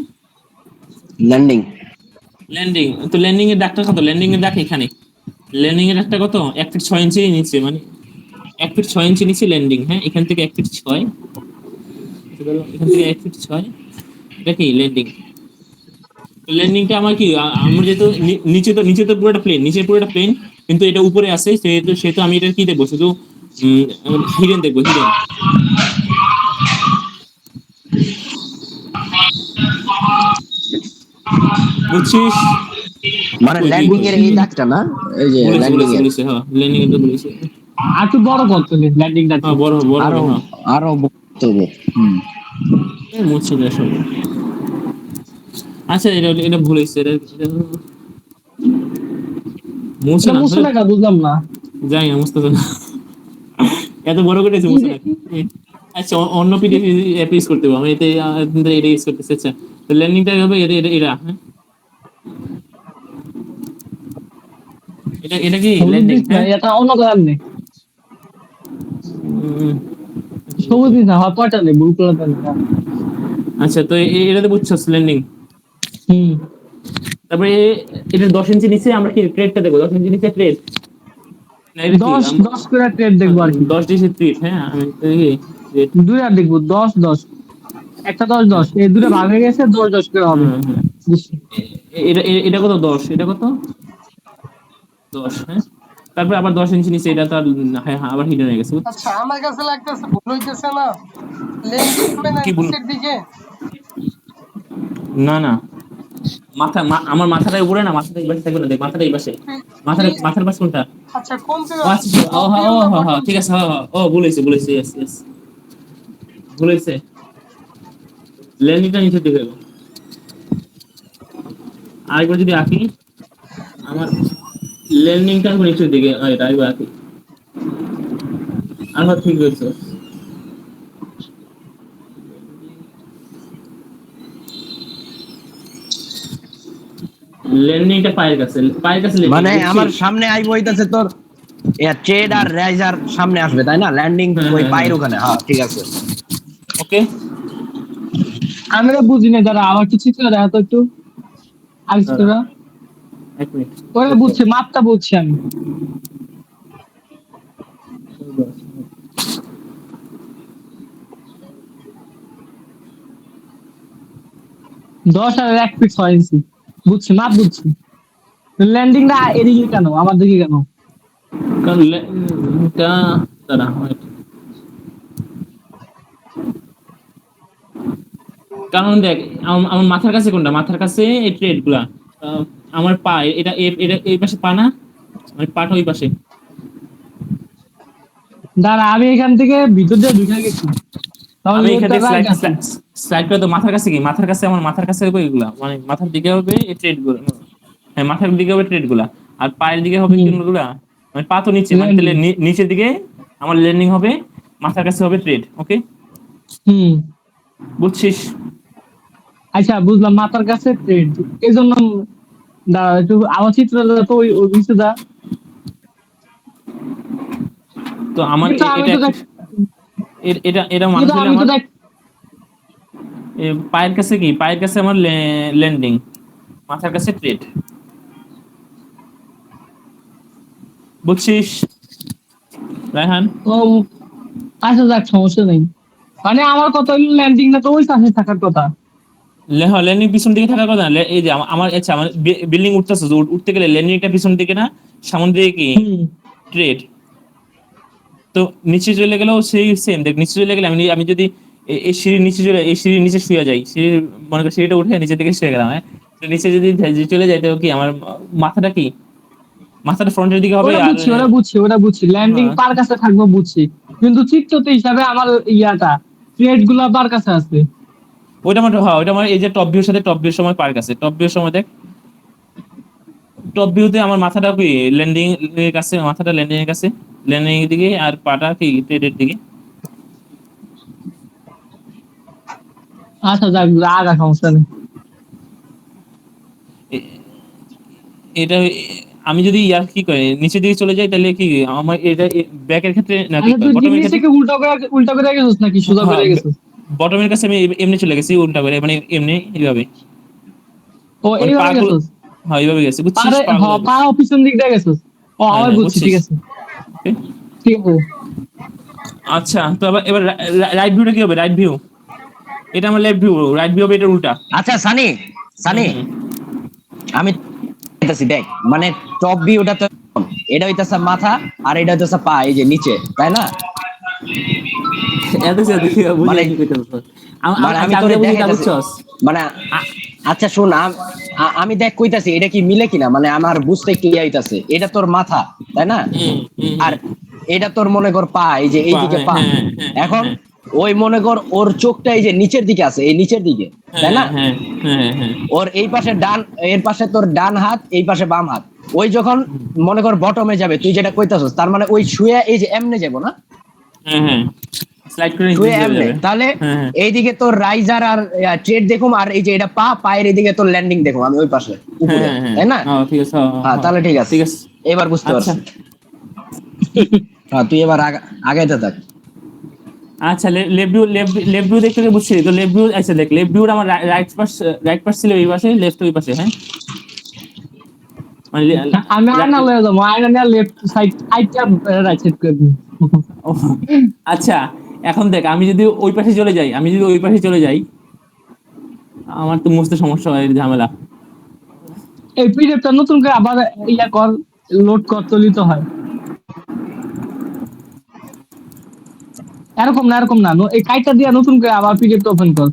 C: ল্যান্ডিং।
B: ল্যান্ডিং। তো ল্যান্ডিং এর ডাকটা কত, ল্যান্ডিং এর ডাক এখানে, ল্যান্ডিং এর ডাকটা কত 1 ফিট 6 ইঞ্চি নিচে, মানে 1 ফিট 6 ইঞ্চি নিচে ল্যান্ডিং, হ্যাঁ এখান থেকে 1 ফিট 6, এখান থেকে 1 ফিট 6, এটা কি ল্যান্ডিং। ল্যান্ডিংটা আমার কি আমার যেহেতু নিচে তো পুরোটা প্লেন, নিচে পুরোটা প্লেন, কিন্তু এটা উপরে আছে, সেহেতু আমি এটা কি দেখবো শুধু হিডেন দেখবো, হিডেন, বুঝছিস।
C: মানে
B: ওই
C: ল্যান্ডিং এর এই দাগটা না? এই যে
B: বলেছে
C: ল্যান্ডিং
B: বলেছে
C: এর।
B: বলেছে হ্যাঁ ল্যান্ডিং এটা বলেছে,
A: আর একটু বড় করতে ল্যান্ডিংটা।
B: হ্যাঁ বড় বড়
C: আরো
B: হবে, হ্যাঁ
C: আরো বলতে হবে। হুম।
B: মুছে দেয় সব। আচ্ছা এটা এটা ভুল হয়েছে, মুছে
A: এটা
B: না
A: মুছে
B: ধরে,
A: না, বুঝলাম না।
B: যাই না মুছতে না, এত বড় করেছে
A: কি
B: মুছে না।
A: দেখি?
B: আচ্ছা অন্য পিডিএফ অ্যাপ ইউজ করতে হবে, আমি এতে এটা ইউজ করতেছি। আচ্ছা তো ল্যান্ডিংটা হবে এটা এটা এটা, হ্যাঁ এটা কি
A: সবুজ
B: ল্যান্ডিং,
A: দিস না,
B: হ্যাঁ
A: এটা অন্য কালার নেই।
B: উম,
A: সবুজ দিস না, হয় কয়টা নেই, ব্লু কালার নেই।
B: আচ্ছা তো এটাতে বুঝছো ল্যান্ডিং।
A: হুম।
B: তারপরে এটা 10 ইঞ্চি নিচে আমরা কি ট্রেডটা দেখবো, 10 ইঞ্চি নিচে ট্রেড না, এটা কি
A: 10 করে ট্রেড দেখবো আর কি।
B: 10 ডিসি ট্রেড, হ্যাঁ আমি তো দেখি trade,
A: দুইটা দেখবো, 10 10, একটা 10 10, এই দুটো ভাগ হয়ে গেছে, 10 10 করে হবে।
B: হ্যাঁ হ্যাঁ
A: বুঝছি।
B: এটা এটা কত 10, এটা কত 10, হ্যাঁ। তারপরে আবার 10 ইঞ্চি নিচে এটা তো হ্যাঁ হ্যাঁ আবার হিডেন হয়ে গেছে,
D: আচ্ছা আমার কাছে লাগতেছে ভুল হইতেছে না, লেন্স হবে না
B: কি বলুন।
D: নিচের দিকে?
B: না না, আমার মাথাটা উপরে না, মাথাটা এই পাশে থাকবে না, দেখ মাথাটা এই পাশে, মাথার পাশ কোনটা,
D: আচ্ছা কোন
B: ও আচ্ছা ও হ্যাঁ ও হ্যাঁ হ্যাঁ ঠিক আছে, হ্যাঁ হ্যাঁ ও বলেছে বলেছে, ইয়েস ইয়েস বলেছে, ল্যান্ডিংটা নিচে দিকে গেল। আরেকবার যদি আঁকি, আমার ল্যান্ডিংটা নিচের দিকে, এটা আরেকবার আঁকি, আর ঠিক হয়েছে। ল্যান্ডিংটা পায়ের কাছে
C: মানে
B: ল্যান্ডিং,
C: আমার সামনে আইব হইতাছে তোর ট্রেড আর রাইজার সামনে আসবে, তাই না? ল্যান্ডিং
B: হ্যাঁ
C: ওই
B: হ্যাঁ
C: পায়ের
B: হ্যাঁ
C: ওখানে, হ্যাঁ ঠিক আছে।
B: ওকে।
A: আমি তো বুঝি না, দাঁড়া আমার কিছু ছিল, দেখা তো একটু আলোচনা।
B: এক মিনিট,
A: ওরা বুঝছি, মাপটা বুঝছি আমি। 10 আর 1 ফিট 6 ইঞ্চি, বুঝছি, মাপ বুঝছি। ল্যান্ডিংটা এদিকে কেন, আমার দিকে কেন?
B: কারণ এটা দাঁড়া wait। কারণ দেখ আমার মাথার কাছে কোনটা, মাথার কাছে এই ট্রেড গুলা, আমার পা এটা এটা এই পাশে পা না, মানে পাটা ওই পাশে।
A: দাঁড়া আমি এখান থেকে ভিতর দিয়ে ঢুকে গেছি, তাহলে
B: আমি এখান
A: এটা
B: থেকে
A: রাইট আছে।
B: স্লাইড করে তো মাথার কাছে কি, মাথার কাছে আমার মাথার কাছে হবে এগুলা, মানে মাথার দিকে হবে এই ট্রেড গুলো, হ্যাঁ মাথার দিকে হবে ট্রেড গুলা, আর পায়ের দিকে হবে কোনগুলা, মানে পা তো নিচে, মানে তাহলে নিচের দিকে আমার ল্যান্ডিং হবে, মাথার কাছে হবে ট্রেড। ওকে
A: হুম,
B: বুঝছিস?
A: আচ্ছা বুঝলাম, মাথার কাছে ট্রেড, এই জন্য দাঁড়া একটু আমার চিত্র তো ওই ওই নিচে দা।
B: তো আমার
A: কিন্তু আমি
B: এটা
A: তো দেখ,
B: এটা এটা মানুষ
A: কিন্তু
B: হলে
A: আমি তো
B: আমার
A: দেখ,
B: পায়ের কাছে কি, পায়ের কাছে আমার ল্যান্ডিং, মাথার কাছে ট্রেড। বুঝছিস রায়হান?
A: ও আচ্ছা যাক সমস্যা নেই, মানে আমার কথা হইলো ল্যান্ডিং না তো ওই পাশে থাকার কথা।
B: ল্যান্ডিং পিছন দিকে থাকার কথা না, এই যে আমার আচ্ছা আমার বিল্ডিং উঠতেছে, উঠতে গেলে ল্যান্ডিংটা পিছন দিকে না, সামনে দিকে কি
A: হুম,
B: ট্রেড। তো নিচে চলে গেলেও সেই সেম, দেখ নিচে চলে গেলে আমি আমি যদি এই সিঁড়ির নিচে চলে, এই সিঁড়ির নিচে শুয়ে যাই, সিঁড়ির মনে করি সিঁড়িটা উঠে নিচে দিকে শুয়ে গেলাম, হ্যাঁ তো নিচে যদি চলে যাই তো কি আমার মাথাটা কি, মাথাটা ফ্রন্টের দিকে হবে।
A: ওটা
B: আর
A: বুঝছি ওটা বুঝছি ওটা বুঝছি, ল্যান্ডিং
B: হ্যাঁ,
A: পার কাছে থাকবো বুঝছি, কিন্তু চিত্রতে হিসাবে আমার ইয়াটা ট্রেড গুলা পার কাছে আছে।
B: ওইটা আমার, হ্যাঁ ওইটা আমার এই যে টপ ভিউর সাথে টপ ভিউর সময় পার্ক আছে, টপ ভিউর সময় দেখ, টপ ভিউতে আমার মাথাটা কি ল্যান্ডিং এর কাছে, মাথাটা ল্যান্ডিং এর কাছে, ল্যান্ডিং এর দিকে, আর পাটা কি ট্রেডের দিকে।
A: আচ্ছা যাক আগা সমস্যা নেই।
B: এ- এটা আমি যদি ইয়ার কি করে নিচের দিকে চলে যাই তাহলে কি আমার এটা ব্যাকের ক্ষেত্রে না কি
A: আচ্ছা তুই
B: বটমের
A: জিনিস
B: ক্ষেত্রে,
A: থেকে উল্টা করে গেছিস নাকি সোজা
B: হ্যাঁ
A: করে গেছিস?
B: বটমের কাছে আমি এমনি চলে গেছি উল্টা করে, মানে এমনি এইভাবে,
A: ও
B: মানে পা
A: এইভাবে
B: গুলো,
A: গেছিস,
B: হ্যাঁ এইভাবে গেছি বুঝছিস,
A: পারে
B: পা
A: হ
B: গুলো।
A: পা পিছন দিক দিয়ে গেছিস। ও
B: হ্যাঁ
A: আবার
B: হ্যাঁ
A: বুঝছি,
B: বুঝছিস।
A: ঠিক আছে
B: Okay?
A: ঠিক আছে।
B: আচ্ছা তো এবার রাইট ভিউটা কি হবে, রাইট ভিউ এটা আমার লেফট ভিউ, রাইট ভিউ হবে এটা উল্টা।
C: আচ্ছা সানি, সানি
B: হুম,
C: আমি দেখতেছি দেখ, মানে টপ ভিউটা তো এটা হইতাছে মাথা, আর এটা হইতাছে পা, এই যে নিচে, তাই না?
B: এত সে দেখি বুঝে
C: মানে
B: কি কইতেছ,
C: মানে আমি
B: আচ্ছা আমি
C: তোরে
B: যা বুঝি তা
C: দেখাইতাছি,
B: বুঝছস।
C: মানে আচ্ছা শোন, আমি দেখ কইতাছি এটা কি মিলে কিনা, মানে আমার বুঝতে একটু ইয়ে হইতাছে, এটা তোর মাথা তাই না,
B: হুম হুম
C: আর
B: হুম।
C: এটা তোর মনে কর পা, এই যে এইদিকে
B: হ্যাঁ
C: পা।
B: হ্যাঁ হ্যাঁ
C: এখন
B: হ্যাঁ
C: ওই মনে কর ওর চোখটা এই যে নিচের দিকে আছে, এই নিচের দিকে, তাই
B: হ্যাঁ
C: না?
B: হ্যাঁ হ্যাঁ হ্যাঁ
C: ওর এই পাশে ডান, এর পাশে তোর ডান হাত, এই পাশে বাম হাত। ওই যখন মনে কর বটমে যাবে, তুই যেটা কইতাছস, তার মানে ওই শুয়ে এই যে এমনে যাবো না,
B: হ্যাঁ হ্যাঁ স্লাইড করে নিচে
C: শুয়ে
B: চলে
C: এমনে,
B: যাবে।
C: তাহলে
B: হ্যাঁ হ্যাঁ
C: এইদিকে তোর রাইজার আর ট্রেড দেখুম, আর এই যে এটা পা, পায়ের এইদিকে তোর ল্যান্ডিং দেখুম আমি ওই পাশে
B: হ্যাঁ
C: উপরে,
B: হ্যাঁ হ্যাঁ
C: তাই না?
B: ঠিক আছে, হ্যাঁ
C: হ্যাঁ
B: হ্যাঁ
C: তাহলে ঠিক আছে,
B: ঠিক আছে।
C: এবার বুঝতে
B: আচ্ছা
C: পারছি। হ্যাঁ তুই এবার আগাইতে থাক।
B: আচ্ছা লেফট ভিউ, লেফট ভিউ দেখতে বুঝছি তো, লেফট ভিউ আচ্ছা দেখ, লেফট ভিউর আমার রাইট পাশ ছিল এই পাশে, লেফট ওই পাশে, হ্যাঁ মানে
A: আমি আয়না লয়ে যাবো, আয়না নিয়ে লেফট সাইড আইটা রাইট সাইড করে দিই।
B: ও, আচ্ছা এখন দেখ আমি যদি ওই পাশে চলে যাই, আমি যদি ওই পাশে চলে যাই আমার তো বুঝতে সমস্যা হয়, ঝামেলা।
A: এই পিডিএফটা নতুন করে আবার ইয়া কর, লোড কর, চলিত হয় এরকম না, এরকম না, এই কাইটা দিয়া নতুন করে আবার পিডিএফটা ওপেন কর।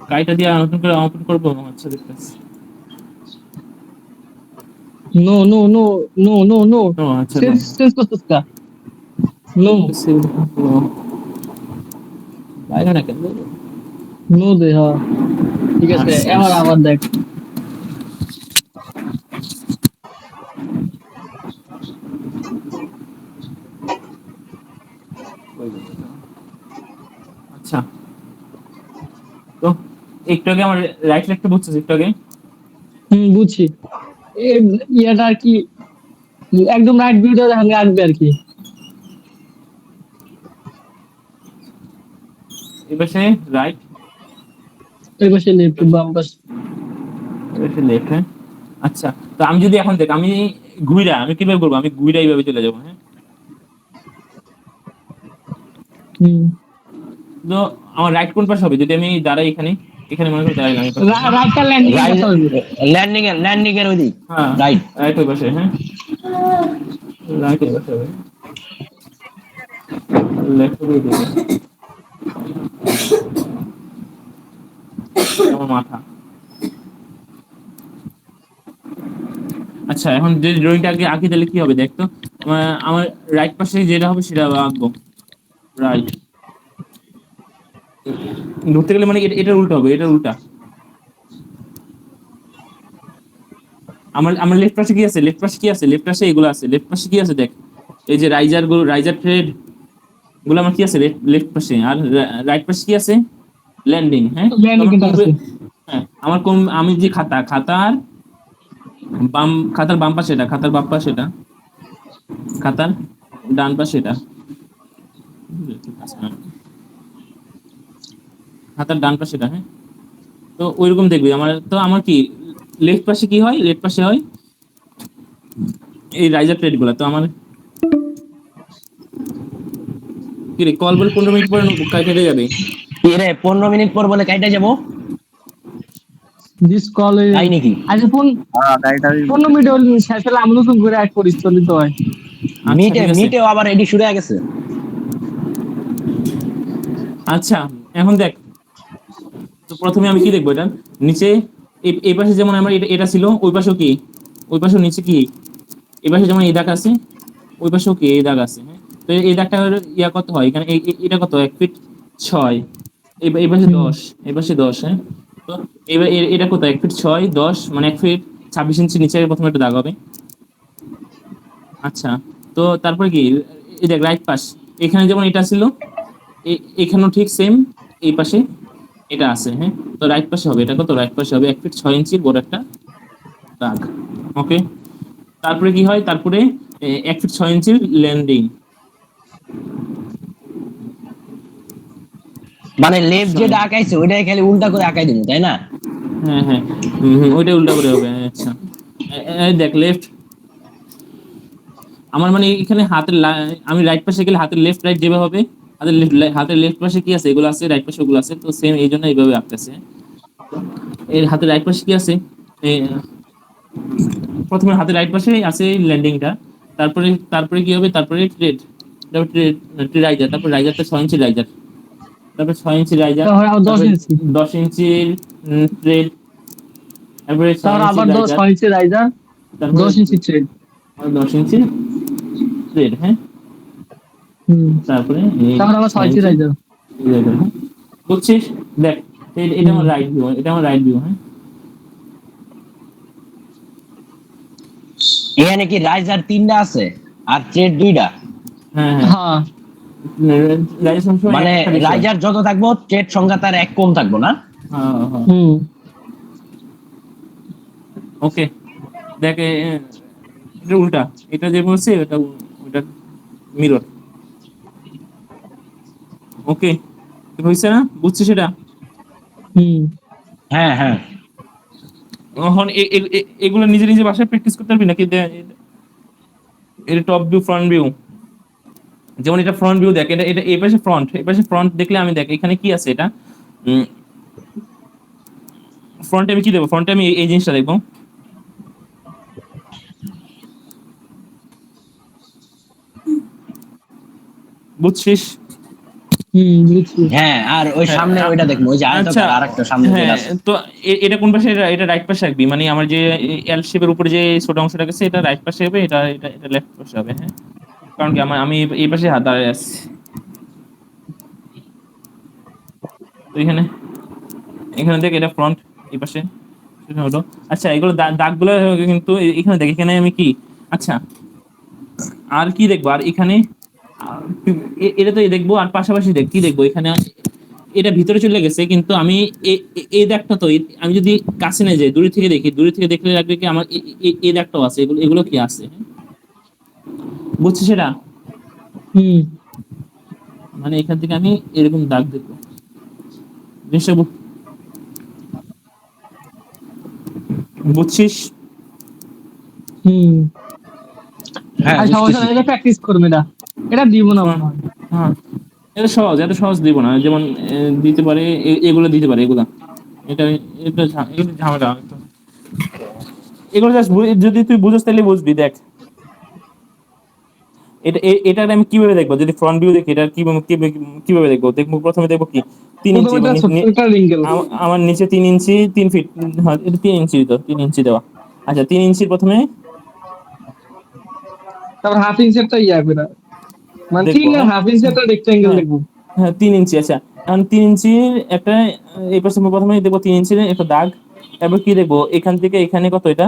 B: গাড়িটা দিয়ে নতুন করে ওপেন করবো, আচ্ছা দেখতেছি।
A: No no no no no no,
B: ও আচ্ছা
A: সেন্স করছিস কা? নো
B: বাইরে না কেন,
A: নো দে, হ্যাঁ ঠিক আছে,
B: আচ্ছা
A: এবার আবার দেখ।
B: আচ্ছা তো একটু আগে আমার রাইট লেফটে বুঝছিস একটু আগে,
A: বুঝছি, ইয়াটা আর কি একদম রাইট ভিউটা দেখেন আসবে আর কি।
B: এই পাশে রাইট,
A: এই পাশে লেফট, বাম পাশে।
B: এই পাশে লেফট, হ্যাঁ আচ্ছা। তো আমি যদি এখন দেখ আমি ঘুইরা, আমি কিভাবে করবো, আমি ঘুইরা এইভাবে চলে যাবো, হ্যাঁ
A: হুম,
B: তো আমার রাইট কোন পাশে হবে, যদি আমি দাঁড়াই এখানে, এখানে মনে করি দাঁড়াইলাম এই পাশে,
A: রাইটটা ল্যান্ডিং করতে হবে।
C: ল্যান্ডিং এর ওই দিক,
B: হ্যাঁ
C: রাইট।
B: রাইট ওই পাশে, হ্যাঁ রাইট এ বসাবে, লেফট দিয়ে দেবে আমার মাথা। আচ্ছা এখন যে ড্রয়িংটা আগে আঁকি তাহলে কি হবে দেখতো, আমার রাইট পাশে যেটা হবে সেটা আঁকবো, রাইট ধরতে গেলে মানে এটার উল্টা হবে, এটার উল্টা। আমার আমার লেফট পাশে কি আছে, লেফট পাশে কি আছে, লেফট পাশে এগুলো আছে, লেফট পাশে কি আছে দেখ, এই যে রাইজার গুলো, রাইজার ট্রেড গুলো আমার কি আছে লেফট পাশে, আর রাইট পাশে কি আছে, ল্যান্ডিং। হ্যাঁ তো
A: ল্যান্ডিং
B: আমার
A: কিন্তু আছে।
B: হ্যাঁ আমার কোন, আমি যে খাতার বাম, খাতার বাম পাশে এটা, খাতার বাম পাশে এটা, খাতার ডান পাশে এটা, খাতার ডান পাশে এটা। হ্যাঁ তো ওইরকম দেখবি আমার, তো আমার কি লেফট পাশে কি হয়, লেফট পাশে হয় এই রাইজার ট্রেড গুলা। তো আমার কি রে, কল বলে 15 মিনিট পরে কেটে যাবে।
C: কি রে 15 মিনিট পর বলে কাইটা যাবো,
A: দিস কল
C: তাই নাকি?
A: আচ্ছা ফোন
E: হ্যাঁ গাড়িটা
A: 15 মিনিট হলে শেষ হলে আমি নতুন করে অ্যাড করিস চলিত হয়।
B: আচ্ছা
C: মিটে
B: ঠিক আছে।
C: মিটেও আবার এডি শুরু হয়ে গেছে।
B: আচ্ছা এখন দেখ, তো প্রথমে আমি কি দেখবো, এটা নিচে এই পাশে যেমন আমার এটা ছিল, ওই পাশেও কি, ওই পাশেও নিচে কি, এই পাশে যেমন এই দাগ আছে, ওই পাশেও কি এই দাগ আছে। হ্যাঁ তো এই দাগটা ইয়া কত হয় এখানে, এটা কত 1 ফিট 6, এই পাশে 10, এই পাশে 10। হ্যাঁ তো এবার এটা কত 1 ফিট 6 10 মানে 1 ফিট 26 ইঞ্চি নিচে প্রথমে একটা দাগ হবে। আচ্ছা তো তারপরে কি, এই দেখ রাইট পাশ, এখানে যেমন এটা ছিল, এখানেও ঠিক সেম এই পাশে এটা আছে। হ্যাঁ তো রাইট পাশে হবে, এটা কত রাইট পাশে হবে 1 ফিট 6 ইঞ্চির বড় একটা দাগ। ওকে তারপরে কি হয়, তারপরে 1 ফিট 6 ইঞ্চির ল্যান্ডিং।
C: মানে লেফট যেটা আঁকাইছে ওইটাই খালি উল্টা করে আঁকাই দিবো তাই না?
B: হ্যাঁ হ্যাঁ ওইটা উল্টা করে হবে। আচ্ছা এই দেখ লেফট, আমার মানে এখানে হাতের আমি রাইট পাশে গেলে হাতের লেফট রাইট যেভাবে হবে, হাতের লেফট পাশে কি আছে এগুলো আছে, রাইট পাশে ওগুলো আছে, তো সেম এই জন্য এইভাবে আঁকতেছে। এর হাতের রাইট পাশে কি আছে, প্রথমে হাতের রাইট পাশে আছে ল্যান্ডিংটা, তারপরে তারপরে কি হবে, তারপরে ট্রেড, তারপরে ট্রেড রাইজার, তারপর রাইজারটা 6 ইঞ্চি রাইজার, তারপরে 6 ইঞ্চি রাইজার,
A: তারপরে আবার 10
B: তারপরে
A: ইঞ্চি
B: 10 ইঞ্চির ট্রেড, তারপরে ছয়
A: তারপর
B: ইঞ্চি
A: আবার 10
B: রাইজার,
A: 6 ইঞ্চি রাইজার
B: তারপরে
A: 10 ইঞ্চি ট্রেড।
B: 10 ইঞ্চি ট্রেড। হ্যাঁ তারপরে
A: তারপর আবার 6 ইঞ্চি রাইজার।
B: বুঝছিস দেখ, এটা আমার রাইট ভিউ, এটা আমার রাইট ভিউ। হ্যাঁ
C: এখানে কি রাইজার 3টা আছে আর ট্রেড 2টা?
B: হ্যাঁ
A: হ্যাঁ
B: রাইজার সবসময়
C: মানে
B: একটা বিষয়।
C: রাইজার যত থাকবো ট্রেড সংখ্যা তার এক কম থাকবো না?
B: হ্যাঁ হ্যাঁ
A: হুম
B: ওকে দেখ এটা উল্টা, এটা যে বলছে এটা ওটা মিরর। ওকে হয়েছে না, বুঝছিস এটা?
A: হুম
C: হ্যাঁ হ্যাঁ।
B: এখন এগুলো নিজে নিজে বাসায় প্র্যাকটিস করতে পারবি নাকি? এটা টপ ভিউ ফ্রন্ট ভিউ, যেমন এটা ফ্রন্ট ভিউ দেখ, এটা এটা এই পাশে ফ্রন্ট, এই পাশে ফ্রন্ট দেখলে আমি দেখ এখানে কি আছে, এটা ফ্রন্টে আমি কি দেবো, ফ্রন্টে আমি এই জিনিসটা দেখবো। বুঝছিস?
A: বুঝছি।
C: হ্যাঁ আর ওই সামনে ওইটা দেখবো, ওই যে
B: আচ্ছা
C: আয়তাকার আরেকটা সামনে
B: হ্যাঁ
C: যেটা আছে।
B: তো এটা কোন পাশে, এটা রাইট পাশে রাখবি, মানে আমার যে এল শেপের উপরে যে ছোট অংশটা গেছে এটা রাইট পাশে হবে, এটা এটা এটা লেফট পাশে হবে। হ্যাঁ কারণ কি আমি এই পাশে হাত দাঁড়ায় আছি, তো এখানে এখানে দেখ এটা ফ্রন্ট, এই পাশে হলো। আচ্ছা এগুলো দাগগুলো কিন্তু এখানে দেখ, এখানে আমি কি, আচ্ছা আর কি দেখবো, আর এখানে এটা তো দেখবো, আর পাশাপাশি দেখ কি দেখবো এখানে, এটা ভিতরে চলে গেছে কিন্তু আমি এই দাগটা তো আমি যদি কাছে না যাই, দূরে থেকে দেখি, দূরে থেকে দেখলে লাগবে কি আমার এই দাগটাও আছে, এগুলো এগুলো কি আছে। বুঝছিস সেটা? মানে এখান থেকে আমি এরকম দাগ দেখবো, জিনিসটা বুঝছিস?
C: হ্যাঁ
A: আর সমস্যা
C: বুঝতেছি।
A: নাই, এটা প্র্যাকটিস করবে না, এটা দিব না মনে হয়।
B: হ্যাঁ এটা সহজ, এত সহজ দিব না, যেমন দিতে পারে এগুলো দিতে পারে, এগুলা এটা এটা ঝামেলা একটু। এগুলো জাস্ট যদি তুই বুঝিস তাহলে বুঝবি। দেখ এটা আমি কিভাবে দেখবো? যদি ফ্রন্ট ভিউ দেখি এটা কিভাবে দেখবো? দেখবো প্রথমে দেখবো কি 3 ইঞ্চি
A: প্রথমে ছোট্ট একটা রিঙ্গেল,
B: আমার নিচে 3 ইঞ্চি 3 ফিট, হ্যাঁ এটা 3 ইঞ্চি, তো 3 ইঞ্চি দেওয়া। আচ্ছা 3 ইঞ্চির প্রথমে
A: তারপর হাফ ইঞ্চি একটা ইয়া করে, মানে
B: দেখবো,
A: ঠিক না,
B: হ্যাঁ
A: হাফ ইঞ্চি একটা রেক্টেঙ্গেল
B: হ্যাঁ
A: দেখবো।
B: হ্যাঁ 3 ইঞ্চি। আচ্ছা এখন 3 ইঞ্চির একটা এই পাশে প্রথমে দেখবো 3 ইঞ্চির একটা দাগ। তারপর কি দেখবো এখান থেকে এখানে কত এটা,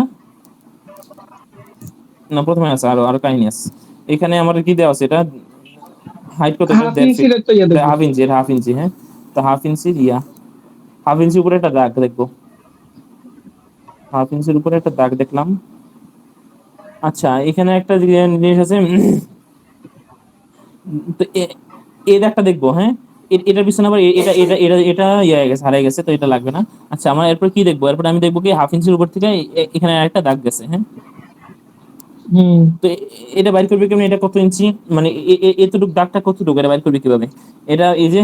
B: না প্রথমে আছে আরো আরো কাহিনী আছে। এখানে আমার কি দেওয়া আছে, এটা হাইট কত, এটা
A: হাফ
B: 1.5 ফিট,
A: ইঞ্চির একটা ইয়া দেখবো।
B: হাফ ইঞ্চি, এটা হাফ ইঞ্চি, হ্যাঁ। তো হাফ ইঞ্চির হাফ ইঞ্চির উপরে একটা দাগ দেখবো, হাফ ইঞ্চির উপরে একটা দাগ দেখলাম। আচ্ছা এখানে একটা জিনিস আছে, তো এই দাগটা দেখবো, হ্যাঁ। এটার পিছনে আবার এটা ইয়ে হয়ে গেছে, হারিয়ে গেছে, তো এটা লাগবে না। আচ্ছা আমার এরপর কি দেখবো, এরপর আমি দেখবো কি হাফ ইঞ্চির উপর থেকে এখানে আরেকটা দাগ গেছে, হ্যাঁ।
A: হুম,
B: তো এটা বাইর করবে কেমন, এটা কত ইঞ্চি, মানে এতটুকু দাগটা কতটুকু, এটা বাইর করবে কিভাবে? এটা এই যে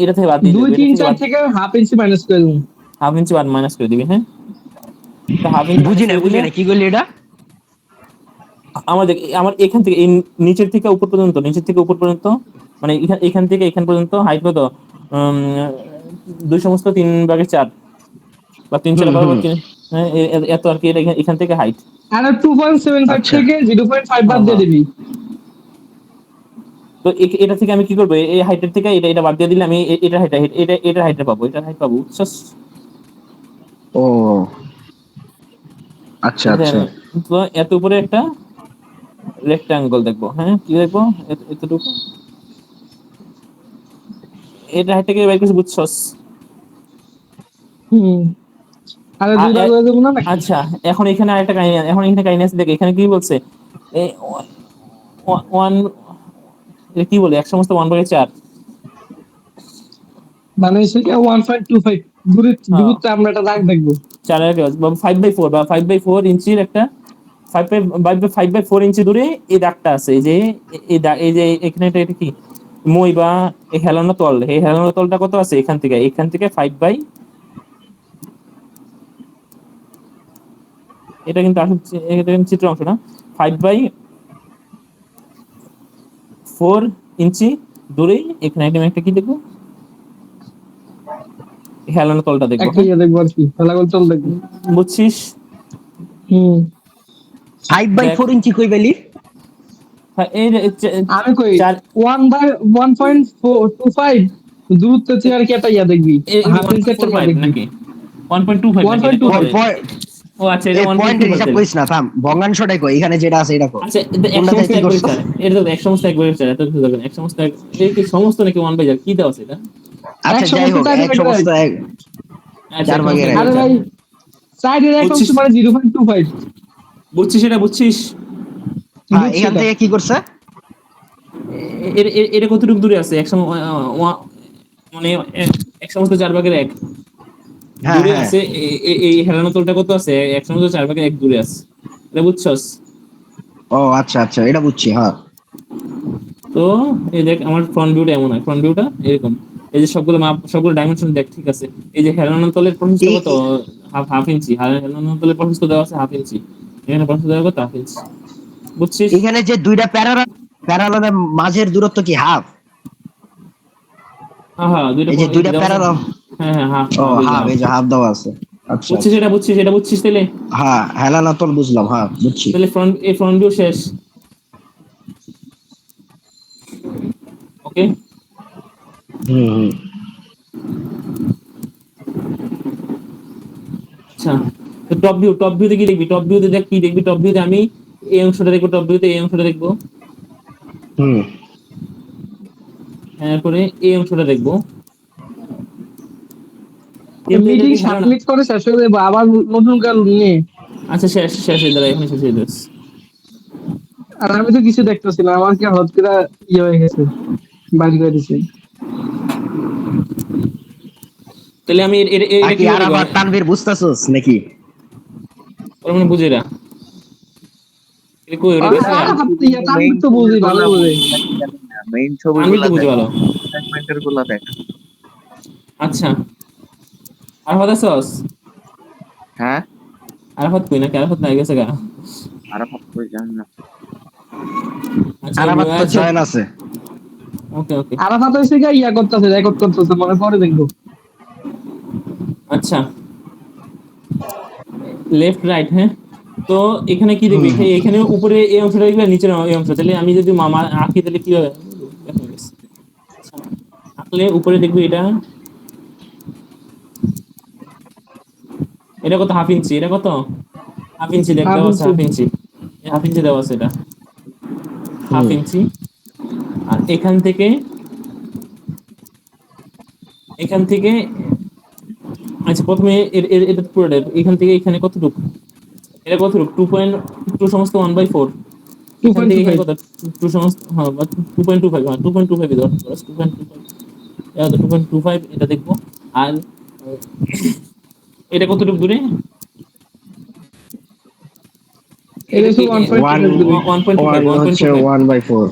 B: এটা থেকে বাদ দিয়ে
A: দুই
B: দেবে, এটা
A: তিন
B: থেকে
A: চার
B: বাদ,
A: থেকে হাফ ইঞ্চি মাইনাস করে দেবো।
B: হাফ ইঞ্চি বাদ মাইনাস করে দিবি, হ্যাঁ। তো হাফ ইঞ্চি
C: বুঝি
B: মাইনাস
C: না
B: করে
C: বুঝি
B: দিলে
C: না কি করলি এটা?
B: আমার এখান থেকে এই নিচের থেকে উপর পর্যন্ত, নিচের থেকে উপর পর্যন্ত, মানে এখান থেকে এখান পর্যন্ত হাইট কত, 2/3 বা 3/4
C: হুম
B: বরাবর
C: হুম
B: হ্যাঁ, এত আর কি, এটা এখান থেকে হাইট।
A: আর 2.75
C: আচ্ছা
A: থেকে 0.5 বাদ
B: হ্যাঁ
A: দিয়ে
B: হ্যাঁ।
A: দিবি।
B: তো এটা থেকে আমি কি করবো, এই হাইটের থেকে এটা বাদ দিয়ে দিলে আমি এটার হাইট, এটার হাইট পাবো, এটার হাইট পাবো, বুঝছস?
C: ও আচ্ছা
B: এটা
C: আচ্ছা
B: তো এত উপরে একটা রেক্টাঙ্গল দেখবো, হ্যাঁ কি দেখবো, এতটুকু, এটা হাইট থেকে বাইর করছি, বুঝছস?
A: হুম, আরে
B: আ-
A: দুই ভাগ
B: এ-
A: হয়ে যাবো না নাকি?
B: আচ্ছা এখন এখানে আরেকটা কাহিনী, এখন এখানে কাহিনী আছে, দেখ এখানে কি বলছে, এই ওয়ান, এটা কি বলে, এক সমস্ত 1/4,
A: মানে সেটা 1.25
B: হ্যাঁ
A: দূরত্বে আমরা একটা দাগ দেখবো।
B: 4 বা 5/4 বা 5/4 ইঞ্চির একটা, 5/4 ইঞ্চি দূরে এই দাগটা আছে, এই যে এই যে এখানে এটা কি মই বা এই হেলানো তল, এই হেলানো তলটা কত আছে, এখান থেকে এটা কিন্তু আসলে এটা কিন্তু চিত্র অংশ না, 5/4 ইঞ্চি দূরে এখানে একটা কি দেখবো, হেলানো তলটা দেখবো,
A: একটা
B: হ্যাঁ।
A: ইয়ে দেখবো আর কি, ফলাফল চল দেখবো।
B: বুঝছিস?
A: হুম,
B: দেখ
C: 5/4 ইঞ্চি কই পেলি?
B: হ্যাঁ, এই যে
A: আমি কই
B: চার,
A: 1/1.25 দূরত্ব তুই আর কি একটা ইয়া দেখবি, হাফ
B: ওয়ান
A: ইঞ্চি
B: পয়েন্ট
A: একটা
B: ফোর
A: ইয়া
B: ফাইভ
A: দেখবি।
B: নাকি 1.25 নাকি, এটা কত?
A: 1.25,
B: ও আচ্ছা এটা
C: এই
B: 1.25
C: পয়েন্টের হিসাব করিস না, থাম, ভগ্নাংশটাই কই, এখানে যেটা আছে এটা কই,
B: আচ্ছা এক
C: কোনটা থেকে
B: সমস্ত
C: কি
B: এক
C: করছস?
B: বছর, এটা তো এক সমস্ত এক বছর, এত কিছু দেখেন এক সমস্ত এই কি সমস্ত নাকি 1/4 কি দেওয়া আছে এটা?
C: আচ্ছা
A: এক
C: যাই
A: সমস্ত
C: হোক,
A: চার
C: এক
A: ভাগের এক।
C: সমস্ত এক
B: আচ্ছা
C: চার
B: এক সমস্ত
C: ভাগের
B: এক
C: এক।
A: আরে
B: বছর,
A: ভাই, সাইডের এক অংশ
B: বুঝছিস?
A: মানে 0.25।
B: বুঝছিস এটা বুঝছিস?
C: হ্যাঁ
A: বুঝছি
C: এখান
A: এটা।
C: থেকে কি করছে?
B: এটা কতটুকু দূরে আছে, এক সময় মানে এক সমস্ত 4/1
C: হ্যাঁ
B: দূরে
C: হ্যাঁ
B: আছে, এই হেলানো তলটা কত আছে, এক সমস্ত 4/1 দূরে আছে, এটা বুঝছস?
C: ও আচ্ছা আচ্ছা এটা বুঝছি হ্যাঁ।
B: তো এই দেখ আমার ফ্রন্ট ভিউটা এমন হয়, ফ্রন্ট ভিউটা এরকম, এই যে সবগুলো মাপ সবগুলো ডাইমেনশন দেখ, ঠিক আছে। এই যে হেলানো তলের প্রশস্ত
C: এই
B: কত, হাফ ইঞ্চি, হেলানো তলের প্রশস্ত দেওয়া আছে হাফ ইঞ্চি, এখানে প্রশস্ত দেওয়া কত, হাফ ইঞ্চি, বুঝছিস?
C: এখানে যে দুইটা প্যারালালের মাঝের দূরত্ব কি হাফ?
B: হ্যাঁ হ্যাঁ দুইটা
C: এই যে
B: এই
C: দুইটা
B: দেওয়া আছে,
C: প্যারালাল,
B: হ্যাঁ হ্যাঁ হাফ
C: ও
B: হাফ, এই যে
C: হাফ,
B: হাফ,
C: এই যে হাফ দেওয়া আছে। আচ্ছা
B: বুঝছিস?
C: আচ্ছা,
B: এটা বুঝছিস, এটা বুঝছিস তাহলে?
C: হ্যাঁ হেলানো তল বুঝলাম, হ্যাঁ বুঝছি।
B: তাহলে ফ্রন্ট ভিউ শেষ, ওকে।
C: হুম হুম
B: আচ্ছা তো টপ ভিউতে কি দেখবি, টপ ভিউতে দেখ কি দেখবি, টপ ভিউতে আমি এই অংশটা দেখবো, টপ ভিউতে এই অংশটা দেখবো,
C: হুম
B: এরপরে এই অংশটা দেখবো, কিন্তু এটা
A: মিটিং
B: কি হেলানো,
A: 7 মিনিট করে শেষ হয়ে যাবে, আবার নতুন কাল নিয়ে।
B: আচ্ছা শেষ শেষ হয়ে দাঁড়া, এখানে শেষ হয়ে যাচ্ছে।
A: আর আমি তো কিছু দেখতেছি না, আমার কি হঠাৎ করে ইয়ে হয়ে গেছে, বাড়ি করে দিছে।
B: তাহলে আমি এটা
C: বাকি
B: কিভাবে
C: আর
B: দেখবো,
C: আবার তানভীর বুঝতেছস নাকি?
B: ওরা মানে বুঝে না, এটা কই ওটা গেছে না,
A: ইয়া তানভীর
E: মেইন
A: তো বুঝি, ভালো
E: ছবিগুলা
A: বুঝে।
E: জানি না, মেইন
B: আমি
E: ছবিগুলা
B: তো বুঝে
E: দেখ,
B: ভালো।
E: সেগমেন্টের গুলা দেখ।
B: আচ্ছা আর হতে সস,
E: হ্যাঁ
B: আর হত কই নাকি, আর হত না গেছে গা,
E: আর কই জানি না।
B: আচ্ছা
C: আরাফাত তো
B: আচ্ছা
C: জয়েন আছে।
B: ওকে ওকে
A: আরাফাত হইছে কি ইয়া করতেছে, রেকর্ড করতেছে, মনে পরে দেখবো।
B: আচ্ছা লেফট রাইট, হ্যাঁ। তো এখানে কি দেখবি,
C: হুম।
B: এখানে উপরে এই অংশটা দেখবি, নিচের এই অংশ, তাহলে আমি যদি মামা আঁকি তাহলে কি হবে? দেখা গেছে। আচ্ছা, আঁকলে উপরে দেখবি এটা, এটা কত, হাফ ইঞ্চি, এটা কত হাফ ইঞ্চি, দেখ দেওয়া আছে
A: ভাবছি
B: হাফ ইঞ্চি, হাফ ইঞ্চি দেওয়া আছে এটা, হাফ
C: হুম।
B: ইঞ্চি। আর এখান থেকে, এখান থেকে, আচ্ছা প্রথমে এটা পুরোটা, এখান থেকে এখানে কতটুকু, এটা কতটুকু, 2.2 সমস্ত 1/4, এখান থেকে এখানে
A: 2.25।
B: কত, 2 সমস্ত, হ্যাঁ 2.25, হ্যাঁ 2.25 ধর, 2.25, এটা 2.25, এটা দেখবো। আর এটা কতটুকু দূরে,
A: এটা
B: এটা
A: হচ্ছে
B: কি
C: ওয়ান
A: 1.25 দূরে।
B: 1.25,
C: ওয়ান হচ্ছে
B: 1.25,
C: 1/4।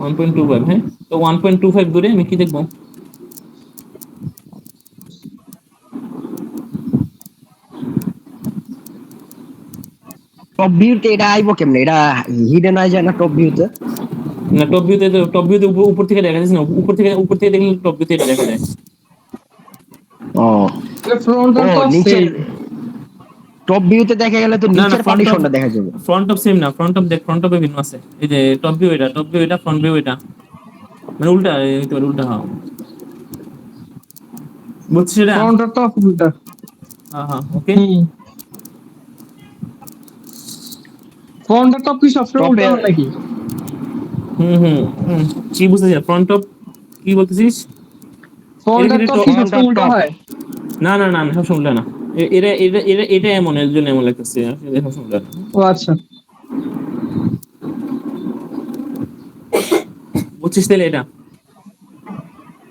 B: 1.25, হ্যাঁ। তো 1.25 দূরে আমি কি দেখবো,
C: টপ ভিউতে এটা আইবো কেমনে? এটা হিডেন আই যায় না টপ ভিউতে?
B: না টপ ভিউতে উপর থেকে দেখা যাচ্ছে না, উপর থেকে দেখলে টপ ভিউতে এটা দেখা যায়।
C: ও
A: এটা ফ্রন্ট
C: ও
A: আর টপ
C: নিচের
A: সেম।
C: টপ ভিউতে দেখা গেলে তো
B: না না
C: নিচের পার্টিশনটা দেখা যাবে।
B: ফ্রন্ট অফ সেম না, ফ্রন্ট অফ দেখ, ফ্রন্ট অফে ভিন্ন আছে, এই যে টপ ভিউ এটা, ফ্রন্ট ভিউ এটা, মানে উল্টা, এই তো উল্টা, হ্যাঁ বুঝছিস এটা,
A: ফ্রন্ট আর টপ উল্টা।
B: হ্যাঁ হ্যাঁ ওকে।
A: হুম। ফ্রন্ট আর টপ কি সবসময় উল্টা
C: টপে
A: হয় নাকি?
B: হুম হুম হুম, কি বুঝতেছিস ফ্রন্ট অফ, কি বলতেছিস? এটা
A: ফ্রন্ট আর
B: কিন্তু
A: টপ কি
C: ফ্রন্ট আর
A: সবসময় উল্টা
C: টপ
A: হয়?
B: না না না না, সবসময় উল্টা না। এটা এমন, এর জন্য এমন লাগতেছে, আসলে সবসময় উল্টা না।
A: ও আচ্ছা।
B: বুঝছিস তাহলে এটা?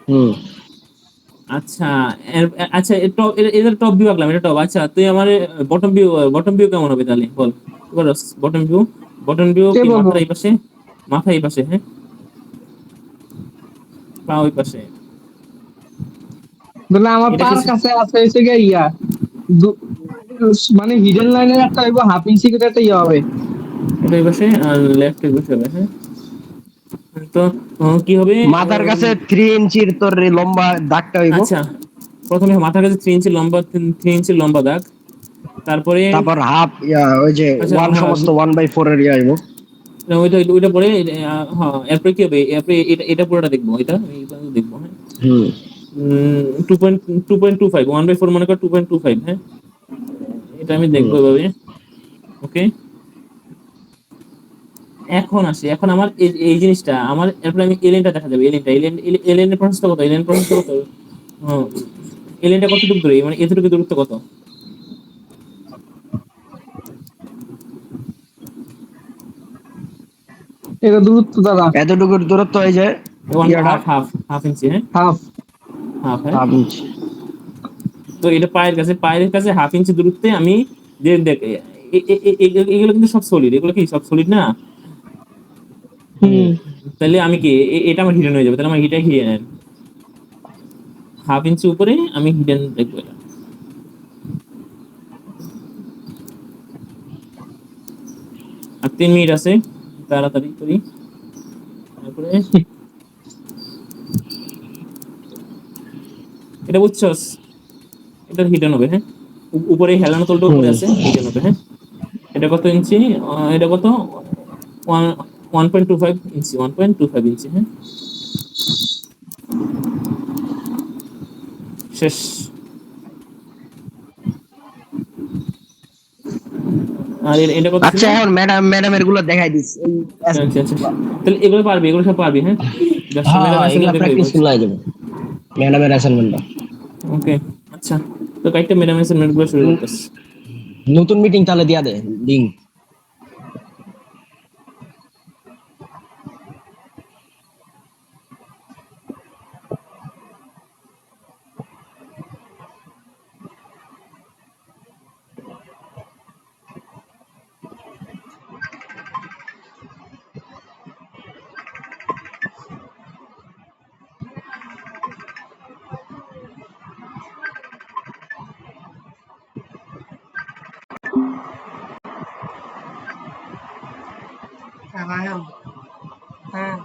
C: হুম।
B: আচ্ছা আচ্ছা, এদের টপ ভিউ আঁকলাম, এটা টপ। আচ্ছা তুই আমার বটম ভিউ কেমন হবে তাহলে বল, এবার বটম ভিউ
A: কে
B: কি,
A: বলবো?
B: মাথার এই পাশে, মাথা এই পাশে, হ্যাঁ, পা ওই পাশে,
A: তাহলে আমার
B: এটা
A: পার
B: কিছু,
A: কাছে আছে হচ্ছে গিয়ে ইয়া দু- মানে হিডেন লাইনের একটা হইব, হাফ ইঞ্চি করে একটা ইয়া হবে।
B: এটা এই পাশে, আর লেফট এই পাশে হবে, হ্যাঁ। তো কি হবে,
C: মাথার কাছে 3 ইঞ্চির তোর এই লম্বা দাগটা হইব।
B: আচ্ছা প্রথমে মাথার কাছে 3 ইঞ্চি লম্বা, 3 ইঞ্চি লম্বা দাগ, তারপরে
C: তারপর হাফ ওই যে
B: আচ্ছা
C: ওয়ান
B: হ্যাঁ,
C: সমস্ত 1/4 এর আইব।
B: ওইটা পরে, হ্যাঁ এরপরে কি হবে, এরপরে এটা পুরোটা দেখবো, এটা দেখবো, হ্যাঁ।
C: হুম।
B: 2.25, 1/4 মনে কর 2.25, হ্যাঁ। এটা আমি
C: হুম।
B: দেখবো এভাবে, ওকে। এখন আসি, এখন আমার এই জিনিসটা আমার, এরপরে আমি এলিয়েনটা দেখা যাবে, এলিয়েনের প্রসেস কত, এলিয়েন প্রসেস কত, হ্যাঁ, এলিয়েনটা কতটুকু দূরে, মানে এতটুকু দূরত্ব কত,
A: এটা দূরত্ব দ্বারা
C: এতটুকুর দূরত্ব হয়ে যায়
B: ওয়ান
C: ইয়াটা
B: হাফ ইঞ্চি, হ্যাঁ,
A: হাফ।
B: হাফ, হ্যাঁ।
C: Half inch.
B: তো এটা পায়ের কাছে হাফ ইঞ্চি দূরত্বে আমি, যে দেখ এগুলো কিন্তু সব সলিড, এগুলো কি সব সলিড না,
A: হুম।
B: তাহলে আমি কি এটা আমার হিডেন হয়ে যাবে, তাহলে আমার হিডেন হাফ ইঞ্চি উপরে আমি হিডেন দেখবো এটা। আর 3 মিনিট আছে, তাড়াতাড়ি করি, তারপরে এটা বুঝছস, এটা হিডেন হবে, হ্যাঁ। উপরে হেলানো তলটা উপরে
C: হুম।
B: আছে, হিডেন হবে, হ্যাঁ। এটা কত ইঞ্চি, এটা কত, 1.25 ইঞ্চি, 1.25 ইঞ্চি, হ্যাঁ, শেষ। আর এটা কত ছিল?
C: আচ্ছা এখন ম্যাডামের গুলো দেখাই দিস এই
B: আচ্ছা আচ্ছা,
C: গুলা।
B: তাহলে এগুলো পারবি, এগুলো সব পারবি, হ্যাঁ। জাস্ট
C: হ্যাঁ
B: ম্যাডাম
C: হ্যাঁ,
B: অ্যাসাইনমেন্ট
C: এগুলা
B: দেখলে
C: প্র্যাকটিস করলে হয়ে যাবে ম্যাডামের অ্যাসাইনমেন্টটা।
B: ওকে। আচ্ছা, তো কয়েকটা ম্যাডাম অ্যাসাইনমেন্ট গুলো শুরু করতেছে।
C: নতুন মিটিং তাহলে দিয়া দে লিঙ্ক।
D: রায়হান হ্যাঁ